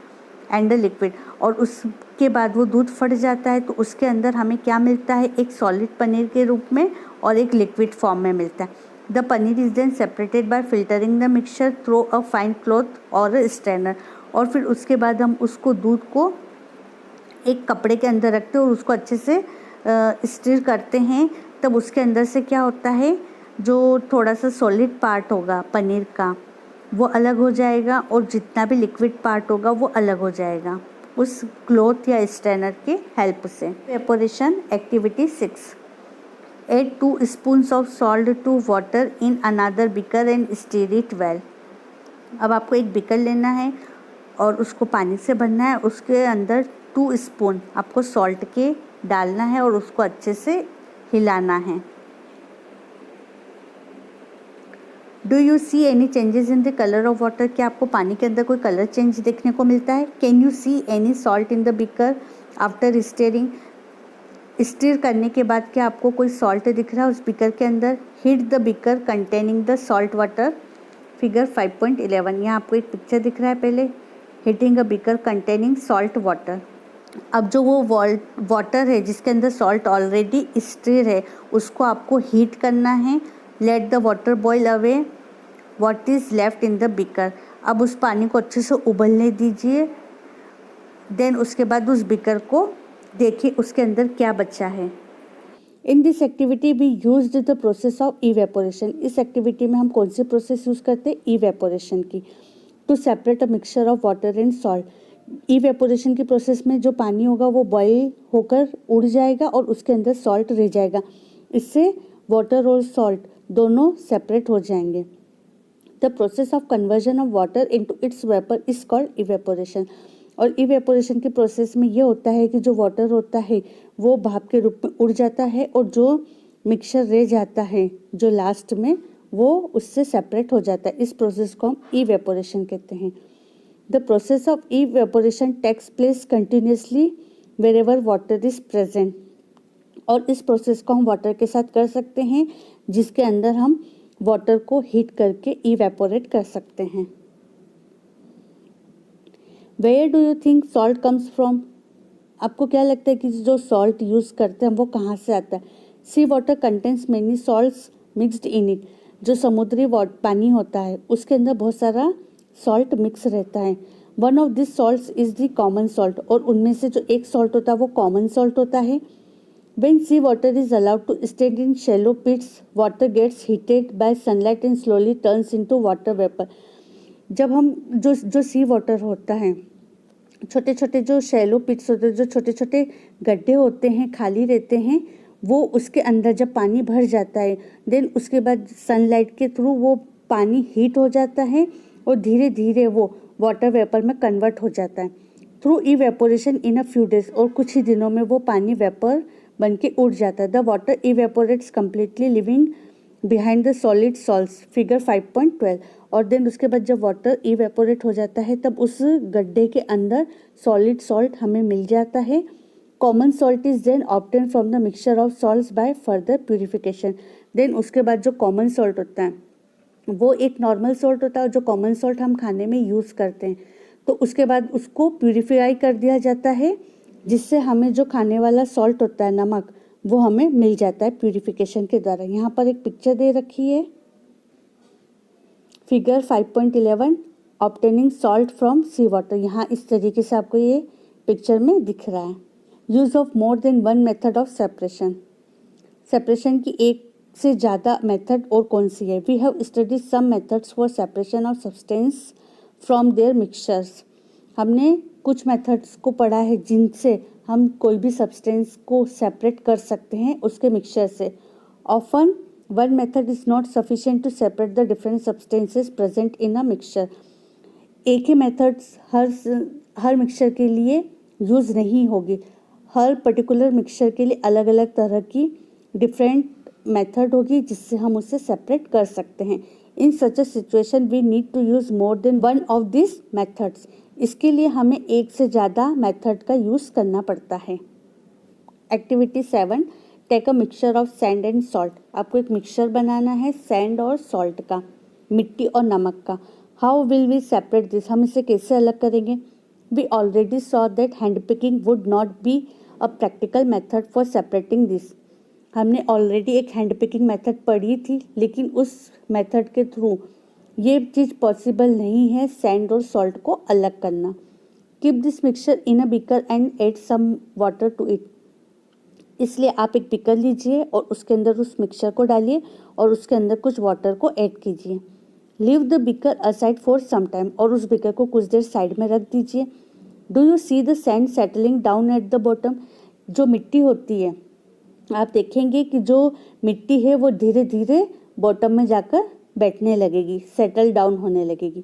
and liquid, और उसके बाद वो दूध फट जाता है तो उसके अंदर हमें क्या मिलता है, एक सॉलिड पनीर के रूप में और एक लिक्विड फॉर्म में मिलता है। The paneer is then separated by filtering the mixture through a fine cloth और अ स्ट्रेनर, और फिर उसके बाद हम उसको दूध को एक कपड़े के अंदर रखते हैं और उसको अच्छे से स्टिर करते हैं। तब उसके अंदर से क्या होता है, जो थोड़ा सा सॉलिड पार्ट होगा पनीर का वो अलग हो जाएगा और जितना भी लिक्विड पार्ट होगा वो अलग हो जाएगा उस क्लॉथ या स्ट्रेनर के हेल्प से। Evaporation activity 6, add 2 spoons of salt to water in another beaker and stir it well. अब आपको एक बीकर लेना है और उसको पानी से भरना है, उसके अंदर 2 स्पून आपको सॉल्ट के डालना है और उसको अच्छे से हिलाना है। Do you see any changes in the colour of water, क्या आपको पानी के अंदर कोई कलर चेंज देखने को मिलता है? Can you see any salt in the beaker after steering, stir करने के बाद क्या आपको कोई सॉल्ट दिख रहा है उस बीकर के अंदर? Heat the beaker containing the salt water, figure 5.11। यहाँ आपको एक पिक्चर दिख रहा है पहले, heating a beaker containing salt water. अब जो वो वाटर है जिसके अंदर सॉल्ट ऑलरेडी स्टीर है उसको आपको हीट करना है। Let the water boil away what is left in the beaker, अब उस पानी को अच्छे से उबलने दीजिए। देन उसके बाद उस बीकर को देखिए उसके अंदर क्या बचा है। In this activity we used the process of evaporation, इस एक्टिविटी में हम कौन सी प्रोसेस यूज़ करते हैं? इवेपोरेशन की। To separate a mixture of water and salt, evaporation की प्रोसेस में जो पानी होगा वो बॉयल होकर उड़ जाएगा और उसके अंदर सॉल्ट रह जाएगा, इससे वाटर और सॉल्ट दोनों सेपरेट हो जाएंगे। The process of conversion of water into its vapour is called evaporation, और इवेपोरेशन के प्रोसेस में ये होता है कि जो वाटर होता है वो भाप के रूप में उड़ जाता है और जो मिक्सचर रह जाता है जो लास्ट में वो उससे सेपरेट हो जाता है। इस प्रोसेस को हम इवेपोरेशन कहते हैं। The process of evaporation takes place continuously wherever water is present. और इस प्रोसेस को हम वाटर के साथ कर सकते हैं जिसके अंदर हम वाटर को हीट करके इवेपोरेट कर सकते हैं। Where do you think salt comes from? आपको क्या लगता है कि जो सॉल्ट यूज़ करते हैं वो कहाँ से आता है? Sea water contains many salts mixed in it. जो समुद्री पानी होता है उसके अंदर बहुत सारा सॉल्ट मिक्स रहता है। One of this salts is the common salt. और उनमें से जो एक सॉल्ट होता है वो कॉमन सॉल्ट होता है। When sea water is allowed to stay in shallow pits, water gets heated by sunlight and slowly turns into water vapor. जब हम जो सी वाटर होता है, छोटे छोटे जो शैलो पिट्स होते हैं, जो छोटे छोटे गड्ढे होते हैं, खाली रहते हैं, वो उसके अंदर जब पानी भर जाता है देन उसके बाद सनलाइट के थ्रू वो पानी हीट हो जाता है और धीरे धीरे वो वाटर वेपर में कन्वर्ट हो जाता है through evaporation in a few days. और कुछ ही दिनों में वो पानी वेपर बन के उड़ जाता है। The water evaporates completely living behind the solid salts figure 5.12। और देन उसके बाद जब वाटर इवेपोरेट हो जाता है तब उस गड्ढे के अंदर सॉलिड सॉल्ट हमें मिल जाता है। Common salt is then obtain from the mixture of salts by further purification. Then उसके बाद जो कॉमन सॉल्ट होता है वो एक नॉर्मल सॉल्ट होता है और जो कॉमन सॉल्ट हम खाने में यूज़ करते हैं तो उसके बाद उसको प्यूरिफाई कर दिया जाता है जिससे हमें जो खाने वाला सॉल्ट होता है नमक वो हमें मिल जाता है प्यूरिफिकेशन के द्वारा। यहाँ पर एक पिक्चर दे रखी है figure 5.11 obtaining salt from sea water. यहाँ इस तरीके से आपको ये पिक्चर में दिख रहा है। Use of more than one method of separation. Separation की एक से ज़्यादा मेथड और कौन सी है? We have studied some methods for separation of substance from their mixtures. हमने कुछ मेथड्स को पढ़ा है जिनसे हम कोई भी सब्सटेंस को सेपरेट कर सकते हैं उसके मिक्सचर से। Often one method is not sufficient to separate the different substances present in a mixture. एक ही मेथड्स हर मिक्सचर के लिए यूज़ नहीं होगी। हर पर्टिकुलर मिक्सचर के लिए अलग अलग तरह की डिफरेंट मेथड होगी जिससे हम उसे सेपरेट कर सकते हैं। In such a situation we need to use more than one of this methods. इसके लिए हमें एक से ज़्यादा मेथड का यूज़ करना पड़ता है। Activity 7 take a mixture of sand and salt. आपको एक मिक्सचर बनाना है सैंड और सॉल्ट का, मिट्टी और नमक का। How will we separate this? हम इसे कैसे अलग करेंगे? We already saw that hand picking would not be a practical method for separating this. हमने ऑलरेडी एक हैंड पिकिंग मेथड पढ़ी थी लेकिन उस मेथड के थ्रू ये चीज़ पॉसिबल नहीं है सैंड और सॉल्ट को अलग करना। Keep this mixture in a beaker and add some water to it. इसलिए आप एक बीकर लीजिए और उसके अंदर उस मिक्सचर को डालिए और उसके अंदर कुछ वाटर को ऐड कीजिए। Leave the beaker aside for some time. और उस बीकर को कुछ देर साइड में रख दीजिए। Do you see the sand settling down eight the bottom? जो मिट्टी होती है आप देखेंगे कि जो मिट्टी है वो धीरे धीरे बॉटम में जाकर बैठने लगेगी, सेटल डाउन होने लगेगी।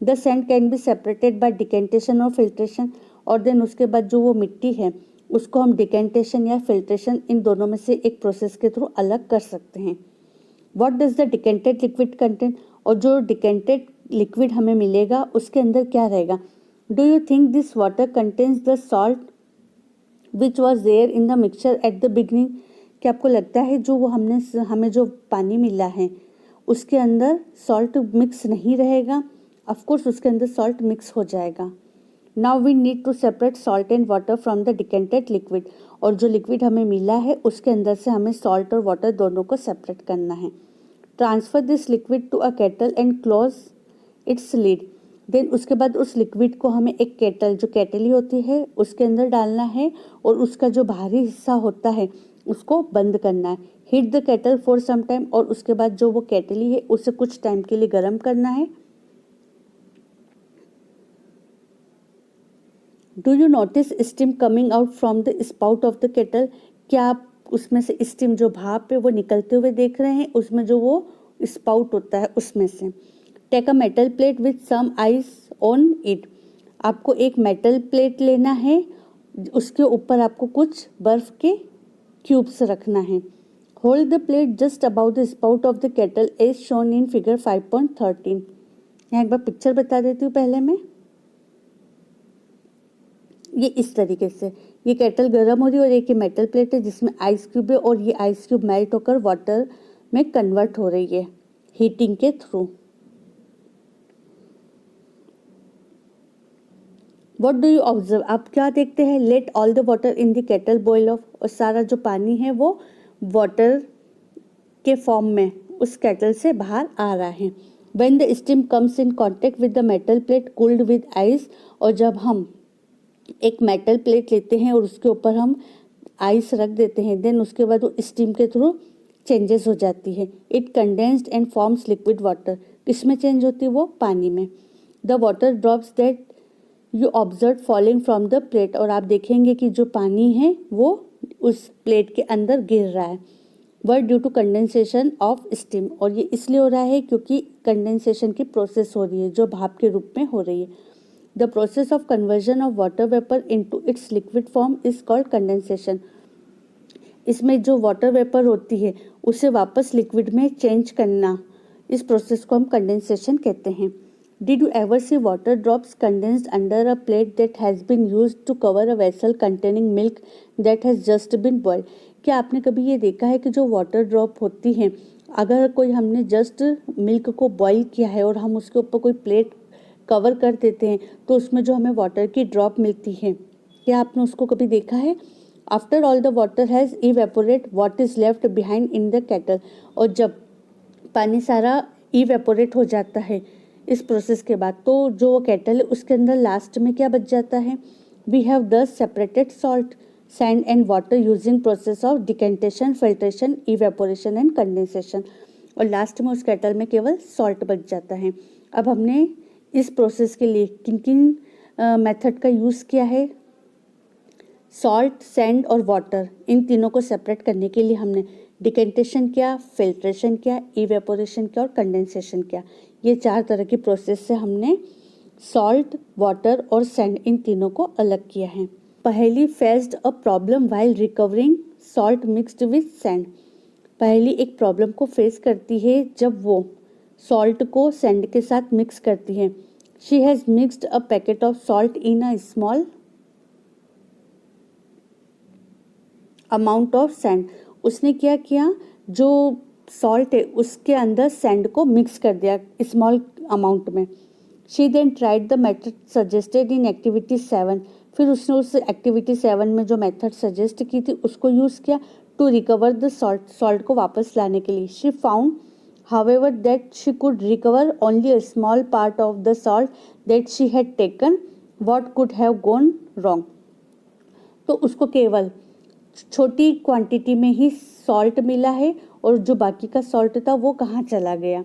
The sand can be separated by decantation और फिल्ट्रेशन। और देन उसके बाद जो वो मिट्टी है उसको हम डिकेंटेशन या फिल्ट्रेशन इन दोनों में से एक प्रोसेस के थ्रू अलग कर सकते हैं। What does the decanted liquid content? और जो डिकेंटेड लिक्विड हमें मिलेगा उसके अंदर क्या रहेगा? Do you think this water contains the salt which was there in the mixture at the beginning? क्या आपको लगता है जो वो हमें जो पानी मिला है उसके अंदर सॉल्ट मिक्स नहीं रहेगा? ऑफकोर्स उसके अंदर सॉल्ट मिक्स हो जाएगा। Now we need to separate salt and water from the decanted liquid. और जो लिक्विड हमें मिला है उसके अंदर से हमें सॉल्ट और वाटर दोनों को सेपरेट करना है। Transfer this liquid to a kettle and close its lid. Then उसके बाद उस लिक्विड को हमें एक केटल, जो केटली होती है उसके अंदर डालना है और उसका जो बाहरी हिस्सा होता है उसको बंद करना है। Heat the kettle for some time. और उसके बाद जो वो केटली है उसे कुछ टाइम के लिए गर्म करना है। Do you notice steam coming out from the spout of the kettle? क्या आप उसमें से स्टीम, जो भाप है वो निकलते हुए देख रहे हैं? उसमें जो वो स्पाउट होता है उसमें से। Take a metal plate with some ice on it. आपको एक मेटल प्लेट लेना है, उसके ऊपर आपको कुछ बर्फ़ के क्यूब्स रखना है। Hold the plate just about the spout of the kettle as shown in figure 5.13। यहाँ एक बार पिक्चर बता देती हूँ पहले मैं। ये इस तरीके से ये केटल गर्म हो रही है और एक ये मेटल प्लेट है जिसमें आइस क्यूब है और ये आइस क्यूब मेल्ट होकर वाटर में कन्वर्ट हो रही है हीटिंग के थ्रू। व्हाट डू यू ऑब्जर्व, आप क्या देखते हैं? Let all the water in the kettle boil off, और सारा जो पानी है वो वाटर के फॉर्म में उस केटल से बाहर आ रहा है। When the steam comes in contact with the metal plate cooled with ice, और जब हम एक मेटल प्लेट लेते हैं और उसके ऊपर हम आइस रख देते हैं, देन उसके बाद वो स्टीम के थ्रू चेंजेस हो जाती है। It condensed and forms liquid water, किस में चेंज होती है? वो पानी में। The water drops that you observe falling from the plate, और आप देखेंगे कि जो पानी है वो उस प्लेट के अंदर गिर रहा है। Were due to condensation of steam, और ये इसलिए हो रहा है क्योंकि कंडेंसेशन की प्रोसेस हो रही है जो भाप के रूप में हो रही है। The process of conversion of water vapour into its liquid form is called condensation. इसमें जो वाटर वेपर होती है उसे वापस लिक्विड में चेंज करना, इस प्रोसेस को हम कंडेंसेशन कहते हैं। Did you ever see water drops condensed under a plate that has been used to cover a vessel containing milk that has just been boiled? क्या आपने कभी ये देखा है कि जो वाटर ड्रॉप होती है, अगर कोई हमने जस्ट मिल्क को बॉईल किया है और हम उसके ऊपर कोई प्लेट कवर कर देते हैं तो उसमें जो हमें वाटर की ड्रॉप मिलती है, क्या आपने उसको कभी देखा है? After all the water has evaporate what is left behind in the kettle, और जब पानी सारा इवेपोरेट हो जाता है इस प्रोसेस के बाद, तो जो केटल है उसके अंदर लास्ट में क्या बच जाता है? वी हैव दस separated salt, sand and water using process of decantation, filtration, evaporation and condensation, और लास्ट में उस केटल में केवल सॉल्ट बच जाता है। अब हमने इस प्रोसेस के लिए किन किन मेथड का यूज़ किया है? सॉल्ट, सैंड और वाटर, इन तीनों को सेपरेट करने के लिए हमने डिकेंटेशन किया, फिल्ट्रेशन किया, इवेपोरेशन किया और कंडेंसेशन किया। ये 4 तरह की प्रोसेस से हमने सॉल्ट, वाटर और सैंड, इन तीनों को अलग किया है। पहेली faced a problem while recovering salt mixed with sand. पहेली एक प्रॉब्लम को फेस करती है जब वो सॉल्ट को सैंड के साथ मिक्स करती है। She has mixed a packet of salt in a small amount of sand. उसने क्या किया? जो सॉल्ट है उसके अंदर सैंड को मिक्स कर दिया स्मॉल अमाउंट में। She then tried the method suggested in activity 7। फिर उसने उस एक्टिविटी 7 में जो मेथड सजेस्ट की थी उसको यूज़ किया to recover the salt, salt को वापस लाने के लिए। She found however that she could recover only a small part of the salt that she had taken, what could have gone wrong. तो उसको केवल छोटी क्वांटिटी में ही सॉल्ट मिला है और जो बाकी का सॉल्ट था वो कहाँ चला गया?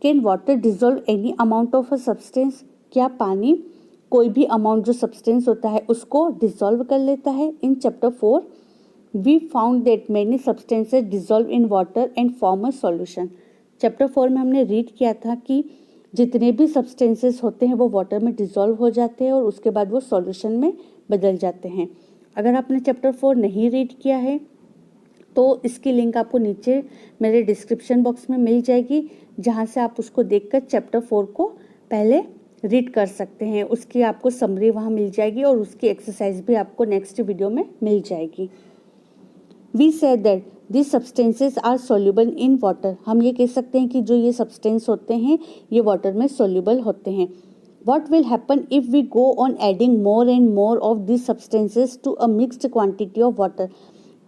Can water dissolve any amount of a substance? क्या पानी कोई भी अमाउंट जो सब्सटेंस होता है उसको डिजोल्व कर लेता है? In chapter 4 we found that many substances dissolve in water and form a solution. Chapter 4 में हमने रीड किया था कि जितने भी सब्सटेंसेस होते हैं वो वाटर में डिजोल्व हो जाते हैं और उसके बाद वो सॉल्यूशन में बदल जाते हैं। अगर आपने चैप्टर 4 नहीं रीड किया है तो इसकी लिंक आपको नीचे मेरे डिस्क्रिप्शन बॉक्स में मिल जाएगी, जहाँ से आप उसको देखकर चैप्टर 4 को पहले रीड कर सकते हैं। उसकी आपको समरी वहाँ मिल जाएगी और उसकी एक्सरसाइज भी आपको नेक्स्ट वीडियो में मिल जाएगी। We see that this substances are soluble in water. हम ये कह सकते हैं कि जो ये सब्सटेंस होते हैं ये वाटर में सोल्यूबल होते हैं। What will happen if we go on adding more and more of these substances to a mixed quantity of water?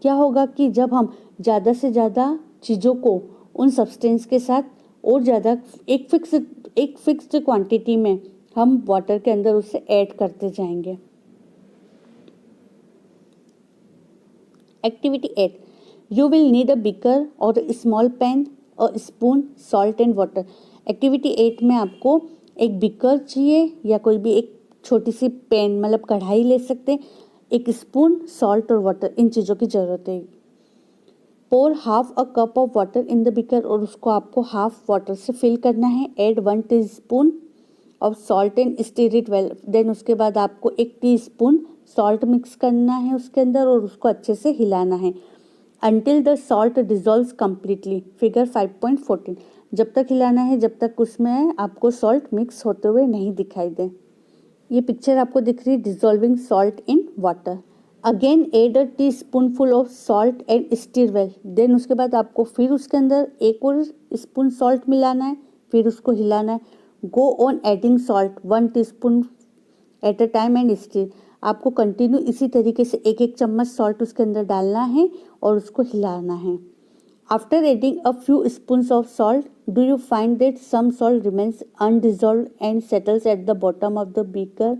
क्या होगा कि जब हम ज़्यादा से ज़्यादा चीज़ों को उन सब्सटेंस के साथ और ज़्यादा एक फिक्स्ड क्वांटिटी में हम वाटर के अंदर उसे ऐड करते जाएंगे। Activity 8, you will need a beaker और a small pan, a spoon, salt and water. Activity 8 में आपको एक बीकर चाहिए या कोई भी एक छोटी सी पैन मतलब कढ़ाई ले सकते हैं, एक स्पून, सॉल्ट और वाटर, इन चीज़ों की ज़रूरत है। Pour half a cup of water in the beaker, और उसको आपको हाफ वाटर से फिल करना है। Add 1 teaspoon of salt and stir it well. Then उसके बाद आपको 1 टीस्पून सॉल्ट मिक्स करना है उसके अंदर और उसको अच्छे से हिलाना है until the salt dissolves completely, figure 5.14। जब तक हिलाना है जब तक उसमें आपको सॉल्ट मिक्स होते हुए नहीं दिखाई दे। ये पिक्चर आपको दिख रही है dissolving salt in water. Again add a teaspoonful of salt and stir well. Then उसके बाद आपको फिर उसके अंदर 1 और स्पून सॉल्ट मिलाना है, फिर उसको हिलाना है। Go on adding salt 1 teaspoon at a time and stir. आपको कंटिन्यू इसी तरीके से 1-1 चम्मच सॉल्ट उसके अंदर डालना है और उसको हिलाना है। After adding a few spoons of salt do you find that some salt remains undissolved and settles at the bottom of the beaker.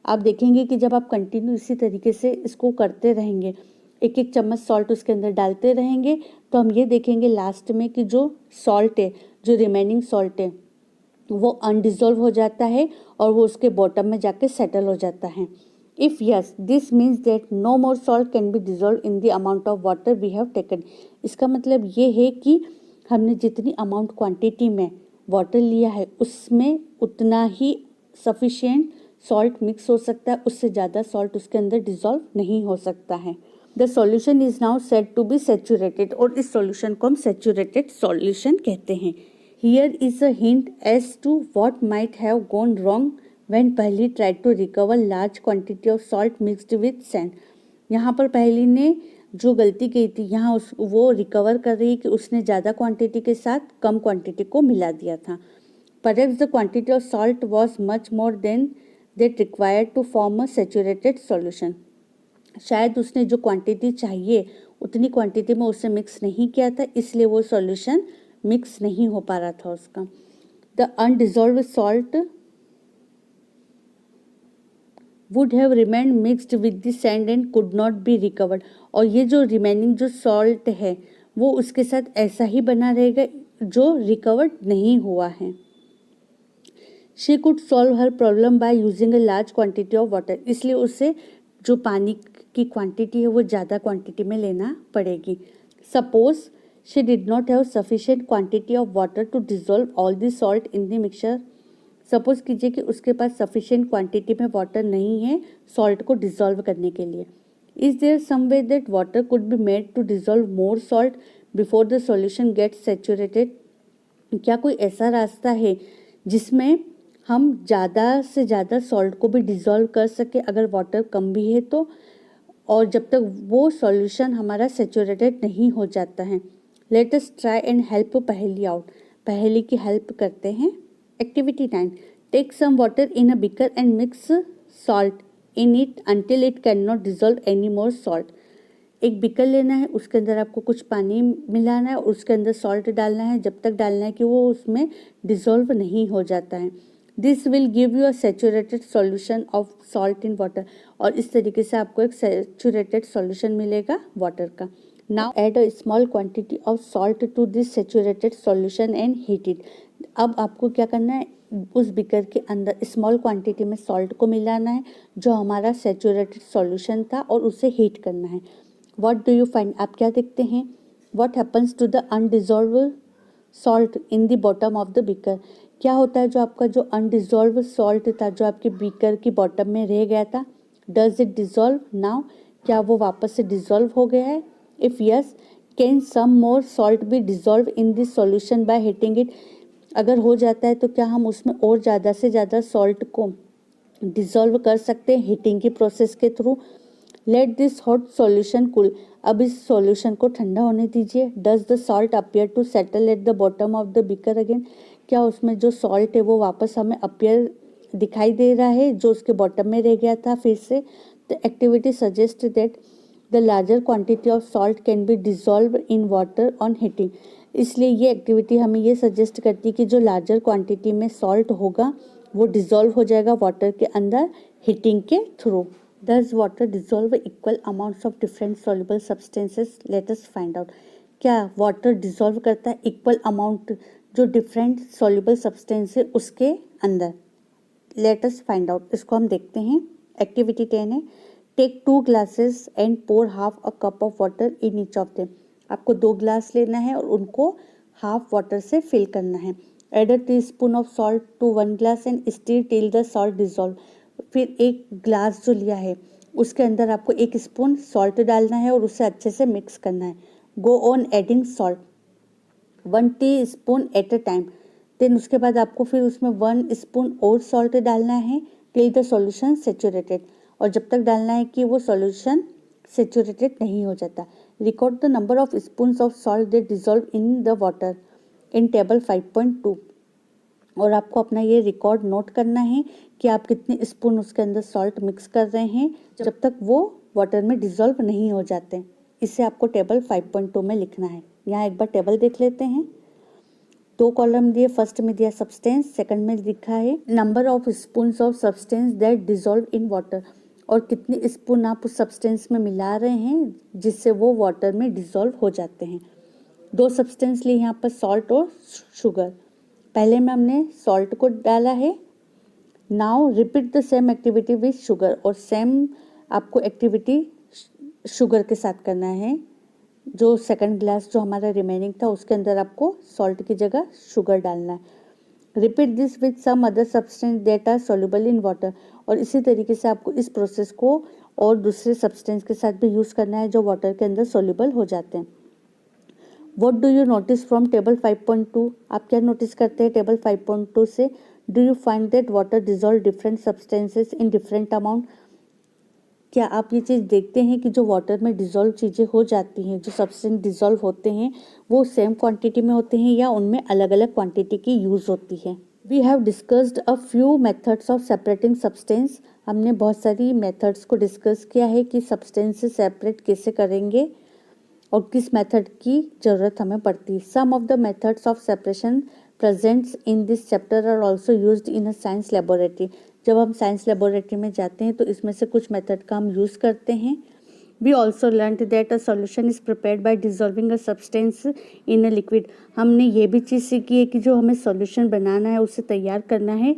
आप देखेंगे कि जब आप कंटिन्यू इसी तरीके से इसको करते रहेंगे, 1-1 चम्मच सॉल्ट उसके अंदर डालते रहेंगे, तो हम ये देखेंगे लास्ट में कि जो सॉल्ट है, जो रिमेनिंग सॉल्ट है, वो अनडिजॉल्व हो जाता है और वो उसके बॉटम में जाके सेटल हो जाता है। If yes, this means that no more salt can be dissolve in the amount of water we have taken. इसका मतलब ये है कि हमने जितनी अमाउंट क्वांटिटी में वाटर लिया है उसमें उतना ही सफिशिएंट सॉल्ट मिक्स हो सकता है, उससे ज़्यादा सॉल्ट उसके अंदर डिजॉल्व नहीं हो सकता है। The solution is now said to be saturated, और इस सॉल्यूशन को हम सैचुरेटेड सॉल्यूशन कहते हैं। Here is a hint as to what might have gone wrong when पहली tried to recover large quantity of salt mixed with sand। यहाँ पर पहली ने जो गलती की थी, यहाँ वो रिकवर कर रही है कि उसने ज़्यादा क्वांटिटी के साथ कम क्वांटिटी को मिला दिया था। Perhaps the quantity of salt was much more than that required to form a saturated solution। शायद उसने जो क्वांटिटी चाहिए उतनी क्वांटिटी में उसे मिक्स नहीं किया था, इसलिए वो सॉल्यूशन मिक्स नहीं हो पा रहा था उसका। The undissolved salt would have remained mixed with the sand and could not be recovered. और ये जो रिमेनिंग जो सॉल्ट है वो उसके साथ ऐसा ही बना रहेगा जो रिकवर्ड नहीं हुआ है। She could solve her problem by using a large quantity of water. इसलिए उसे जो पानी की क्वांटिटी है वो ज़्यादा क्वांटिटी में लेना पड़ेगी। Suppose she did not have sufficient quantity of water to dissolve all the salt in the mixture। Suppose कीजिए कि उसके पास सफिशिएंट क्वांटिटी में वाटर नहीं है सॉल्ट को डिसॉल्व करने के लिए। Is there some way that water could be made to dissolve more salt before the solution gets saturated. क्या कोई ऐसा रास्ता है जिसमें हम ज़्यादा से ज़्यादा सॉल्ट को भी डिसॉल्व कर सके अगर वाटर कम भी है तो, और जब तक वो सॉल्यूशन हमारा सैचुरेटेड नहीं हो जाता है। Let us try and help Paheli out. Paheli की हेल्प करते हैं। Activity 9, take some water in a beaker and mix salt in it until it can not dissolve any more salt. एक बीकर लेना है, उसके अंदर आपको कुछ पानी मिलाना है और उसके अंदर सॉल्ट डालना है जब तक डालना है कि वो उसमें डिजॉल्व नहीं हो जाता है। This will give you a saturated solution of salt in water. और इस तरीके से आपको एक सैचुरेटेड सॉल्यूशन मिलेगा वाटर का। Now add a small quantity of salt to this saturated solution and heat it। अब आपको क्या करना है, उस बीकर के अंदर स्मॉल क्वांटिटी में सॉल्ट को मिलाना है जो हमारा सैचुरेटेड सॉल्यूशन था और उसे हीट करना है। व्हाट डू यू फाइंड, आप क्या देखते हैं, what happens to the undissolved salt in the bottom of the beaker. क्या होता है जो आपका जो अनडिजॉल्व सॉल्ट था जो आपके बीकर की बॉटम में रह गया था, डज इट डिजॉल्व नाउ, क्या वो वापस से डिजॉल्व हो गया है। If yes, can some more salt be dissolved in this solution by heating it। अगर हो जाता है तो क्या हम उसमें और ज़्यादा से ज़्यादा सॉल्ट को डिसॉल्व कर सकते हैं हीटिंग की प्रोसेस के थ्रू। Let this hot solution cool. अब इस सॉल्यूशन को ठंडा होने दीजिए। Does the salt appear to settle at the bottom of the beaker again. क्या उसमें जो सॉल्ट है वो वापस हमें अपीयर दिखाई दे रहा है जो उसके बॉटम में रह गया था फिर से। The activity suggest that the larger quantity of salt can be dissolve in water on heating. इसलिए ये एक्टिविटी हमें ये सजेस्ट करती है कि जो लार्जर क्वांटिटी में सॉल्ट होगा वो डिजॉल्व हो जाएगा वाटर के अंदर हीटिंग के through. Does water dissolve equal amounts of different soluble substances, let us find out. क्या वाटर डिजॉल्व करता है इक्वल अमाउंट जो डिफरेंट सॉल्युबल सब्सटेंस है उसके अंदर, लेट अस फाइंड आउट। इसको हम देखते हैं। एक्टिविटी 10 है, take 2 glasses and pour half a cup of water in each of them. आपको 2 ग्लास लेना है और उनको हाफ वाटर से फिल करना है। Add a teaspoon of salt to 1 glass and stir till the salt dissolve. फिर एक ग्लास जो लिया है उसके अंदर आपको 1 स्पून सॉल्ट डालना है और उसे अच्छे से मिक्स करना है। Go on adding salt 1 teaspoon at a time. Then उसके बाद आपको फिर उसमें 1 स्पून और सॉल्ट डालना है टिल द सॉल्यूशन सेचुरेटेड, और जब तक डालना है कि वो सॉल्यूशन सेचुरेटेड नहीं हो जाता। Record the number of spoons of salt that dissolve in the water in table 5.2, और आपको अपना ये रिकॉर्ड नोट करना है कि आप कितने स्पून उसके अंदर सॉल्ट मिक्स कर रहे हैं जब तक वो वाटर में डिजॉल्व नहीं हो जाते। इसे आपको टेबल 5.2 में लिखना है। यहाँ एक बार टेबल देख लेते हैं। 2 कॉलम दिए, फर्स्ट में दिया सब्सटेंस, सेकंड में लिखा है number of spoons of substance that dissolve in water, और कितने स्पून आप उस सब्सटेंस में मिला रहे हैं जिससे वो वाटर में डिजॉल्व हो जाते हैं। 2 सब्सटेंस लिए यहाँ पर, सॉल्ट और शुगर। पहले में हमने सॉल्ट को डाला है। Now repeat the same activity with sugar, और सेम आपको एक्टिविटी शुगर के साथ करना है। जो सेकंड ग्लास जो हमारा रिमेनिंग था उसके अंदर आपको सॉल्ट की जगह शुगर डालना है। Repeat this with some other substance that are soluble in water, और इसी तरीके से आपको इस प्रोसेस को और दूसरे सब्सटेंस के साथ भी यूज़ करना है जो वाटर के अंदर सॉल्युबल हो जाते हैं। What do you notice from table 5.2? आप क्या नोटिस करते हैं टेबल 5.2 से? Do you find that water dissolve different substances in different amount? क्या आप ये चीज़ देखते हैं कि जो वाटर में डिजॉल्व चीज़ें हो जाती हैं, जो सब्सटेंस डिजॉल्व होते हैं, वो सेम क्वांटिटी में होते हैं या उनमें अलग अलग क्वांटिटी की यूज़ होती है? We have discussed a few methods of separating substance. हमने बहुत सारी मेथड्स को डिस्कस किया है कि सब्सटेंस से सेपरेट कैसे करेंगे और किस मेथड की ज़रूरत हमें पड़ती है। Some of the methods of separation presents in this chapter are also used in a science laboratory. जब हम साइंस लेबोरेटरी में जाते हैं तो इसमें से कुछ मेथड का हम यूज़ करते हैं। We also learn that a solution is prepared by dissolving a substance in a liquid. हमने ये भी चीज़ सीखी है कि जो हमें सोल्यूशन बनाना है, उसे तैयार करना है,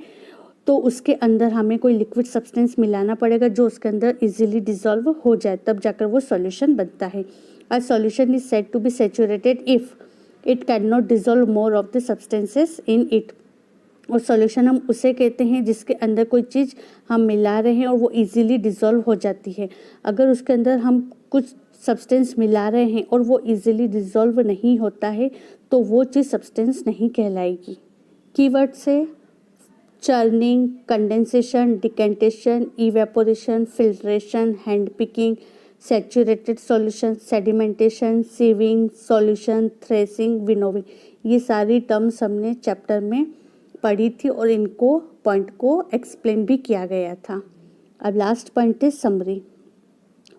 तो उसके अंदर हमें कोई लिक्विड सब्सटेंस मिलाना पड़ेगा जो उसके अंदर इजीली डिजॉल्व हो जाए, तब जाकर वो सॉल्यूशन बनता है। A solution is said to be saturated if it cannot dissolve more of the substances in it। और सॉल्यूशन हम उसे कहते हैं जिसके अंदर कोई चीज़ हम मिला रहे हैं और वो इजीली डिसॉल्व हो जाती है। अगर उसके अंदर हम कुछ सब्सटेंस मिला रहे हैं और वो इजीली डिसॉल्व नहीं होता है तो वो चीज़ सब्सटेंस नहीं कहलाएगी। Keywords churning, condensation, decantation, evaporation, filtration, hand picking, saturated solution, sedimentation, sieving, solution, threshing, winnowing, ये सारी टर्म्स हमने चैप्टर में पढ़ी थी और इनको पॉइंट को एक्सप्लेन भी किया गया था। अब लास्ट पॉइंट है समरी।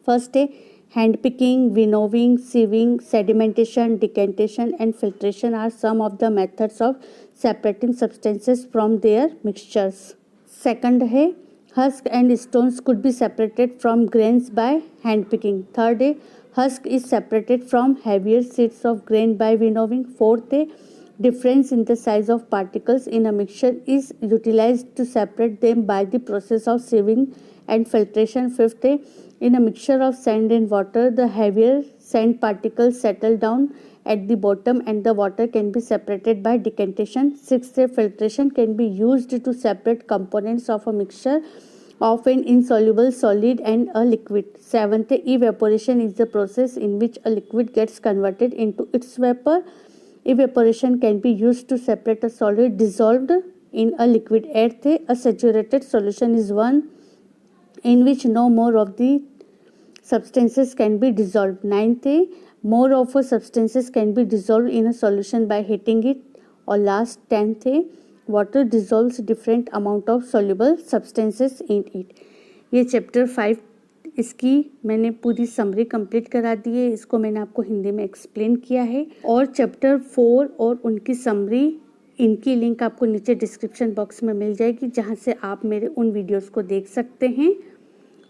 फर्स्ट है hand picking, winnowing, sieving, sedimentation, decantation and filtration are some of the methods of separating substances from their mixtures. Second है husk and stones could be separated from grains by hand picking. Third, husk is separated from heavier seeds of grain by winnowing. Fourth, difference in the size of particles in a mixture is utilized to separate them by the process of sieving and filtration. Fifth, in a mixture of sand and water, the heavier sand particles settle down at the bottom and the water can be separated by decantation. Sixth, filtration can be used to separate components of a mixture of an insoluble solid and a liquid. Seventh, evaporation is the process in which a liquid gets converted into its vapor. Evaporation can be used to separate a solid dissolved in a liquid. Eighth, a saturated solution is one in which no more of the substances can be dissolved. Ninth, more of a substances can be dissolved in a solution by heating it. और last 10th, water dissolves different amount of soluble substances in it। ये chapter 5 इसकी मैंने पूरी summary complete करा दी है, इसको मैंने आपको हिंदी में एक्सप्लेन किया है। और चैप्टर 4 और उनकी समरी, इनकी लिंक आपको नीचे डिस्क्रिप्शन बॉक्स में मिल जाएगी जहाँ से आप मेरे उन वीडियोस को देख सकते हैं।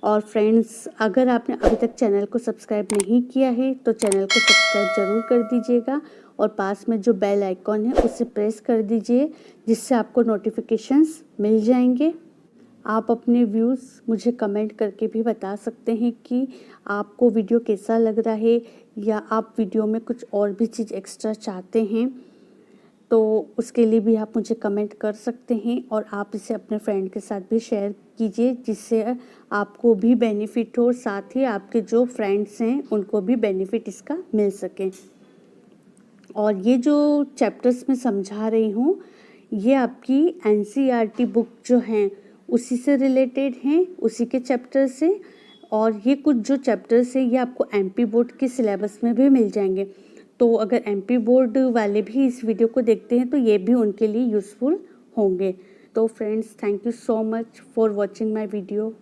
और फ्रेंड्स, अगर आपने अभी तक चैनल को सब्सक्राइब नहीं किया है तो चैनल को सब्सक्राइब ज़रूर कर दीजिएगा और पास में जो बेल आइकॉन है उसे प्रेस कर दीजिए जिससे आपको नोटिफिकेशंस मिल जाएंगे। आप अपने व्यूज़ मुझे कमेंट करके भी बता सकते हैं कि आपको वीडियो कैसा लग रहा है या आप वीडियो में कुछ और भी चीज़ एक्स्ट्रा चाहते हैं। तो उसके लिए भी आप मुझे कमेंट कर सकते हैं और आप इसे अपने फ्रेंड के साथ भी शेयर कीजिए, जिससे आपको भी बेनिफिट हो और साथ ही आपके जो फ्रेंड्स हैं उनको भी बेनिफिट इसका मिल सके। और ये जो चैप्टर्स मैं समझा रही हूँ ये आपकी एनसीईआरटी बुक जो हैं उसी से रिलेटेड हैं, उसी के चैप्टर से। और ये कुछ जो चैप्टर्स हैं ये आपको एमपी बोर्ड के सिलेबस में भी मिल जाएंगे। तो अगर एमपी बोर्ड वाले भी इस वीडियो को देखते हैं तो ये भी उनके लिए यूज़फुल होंगे। तो friends, thank you so much for watching my video.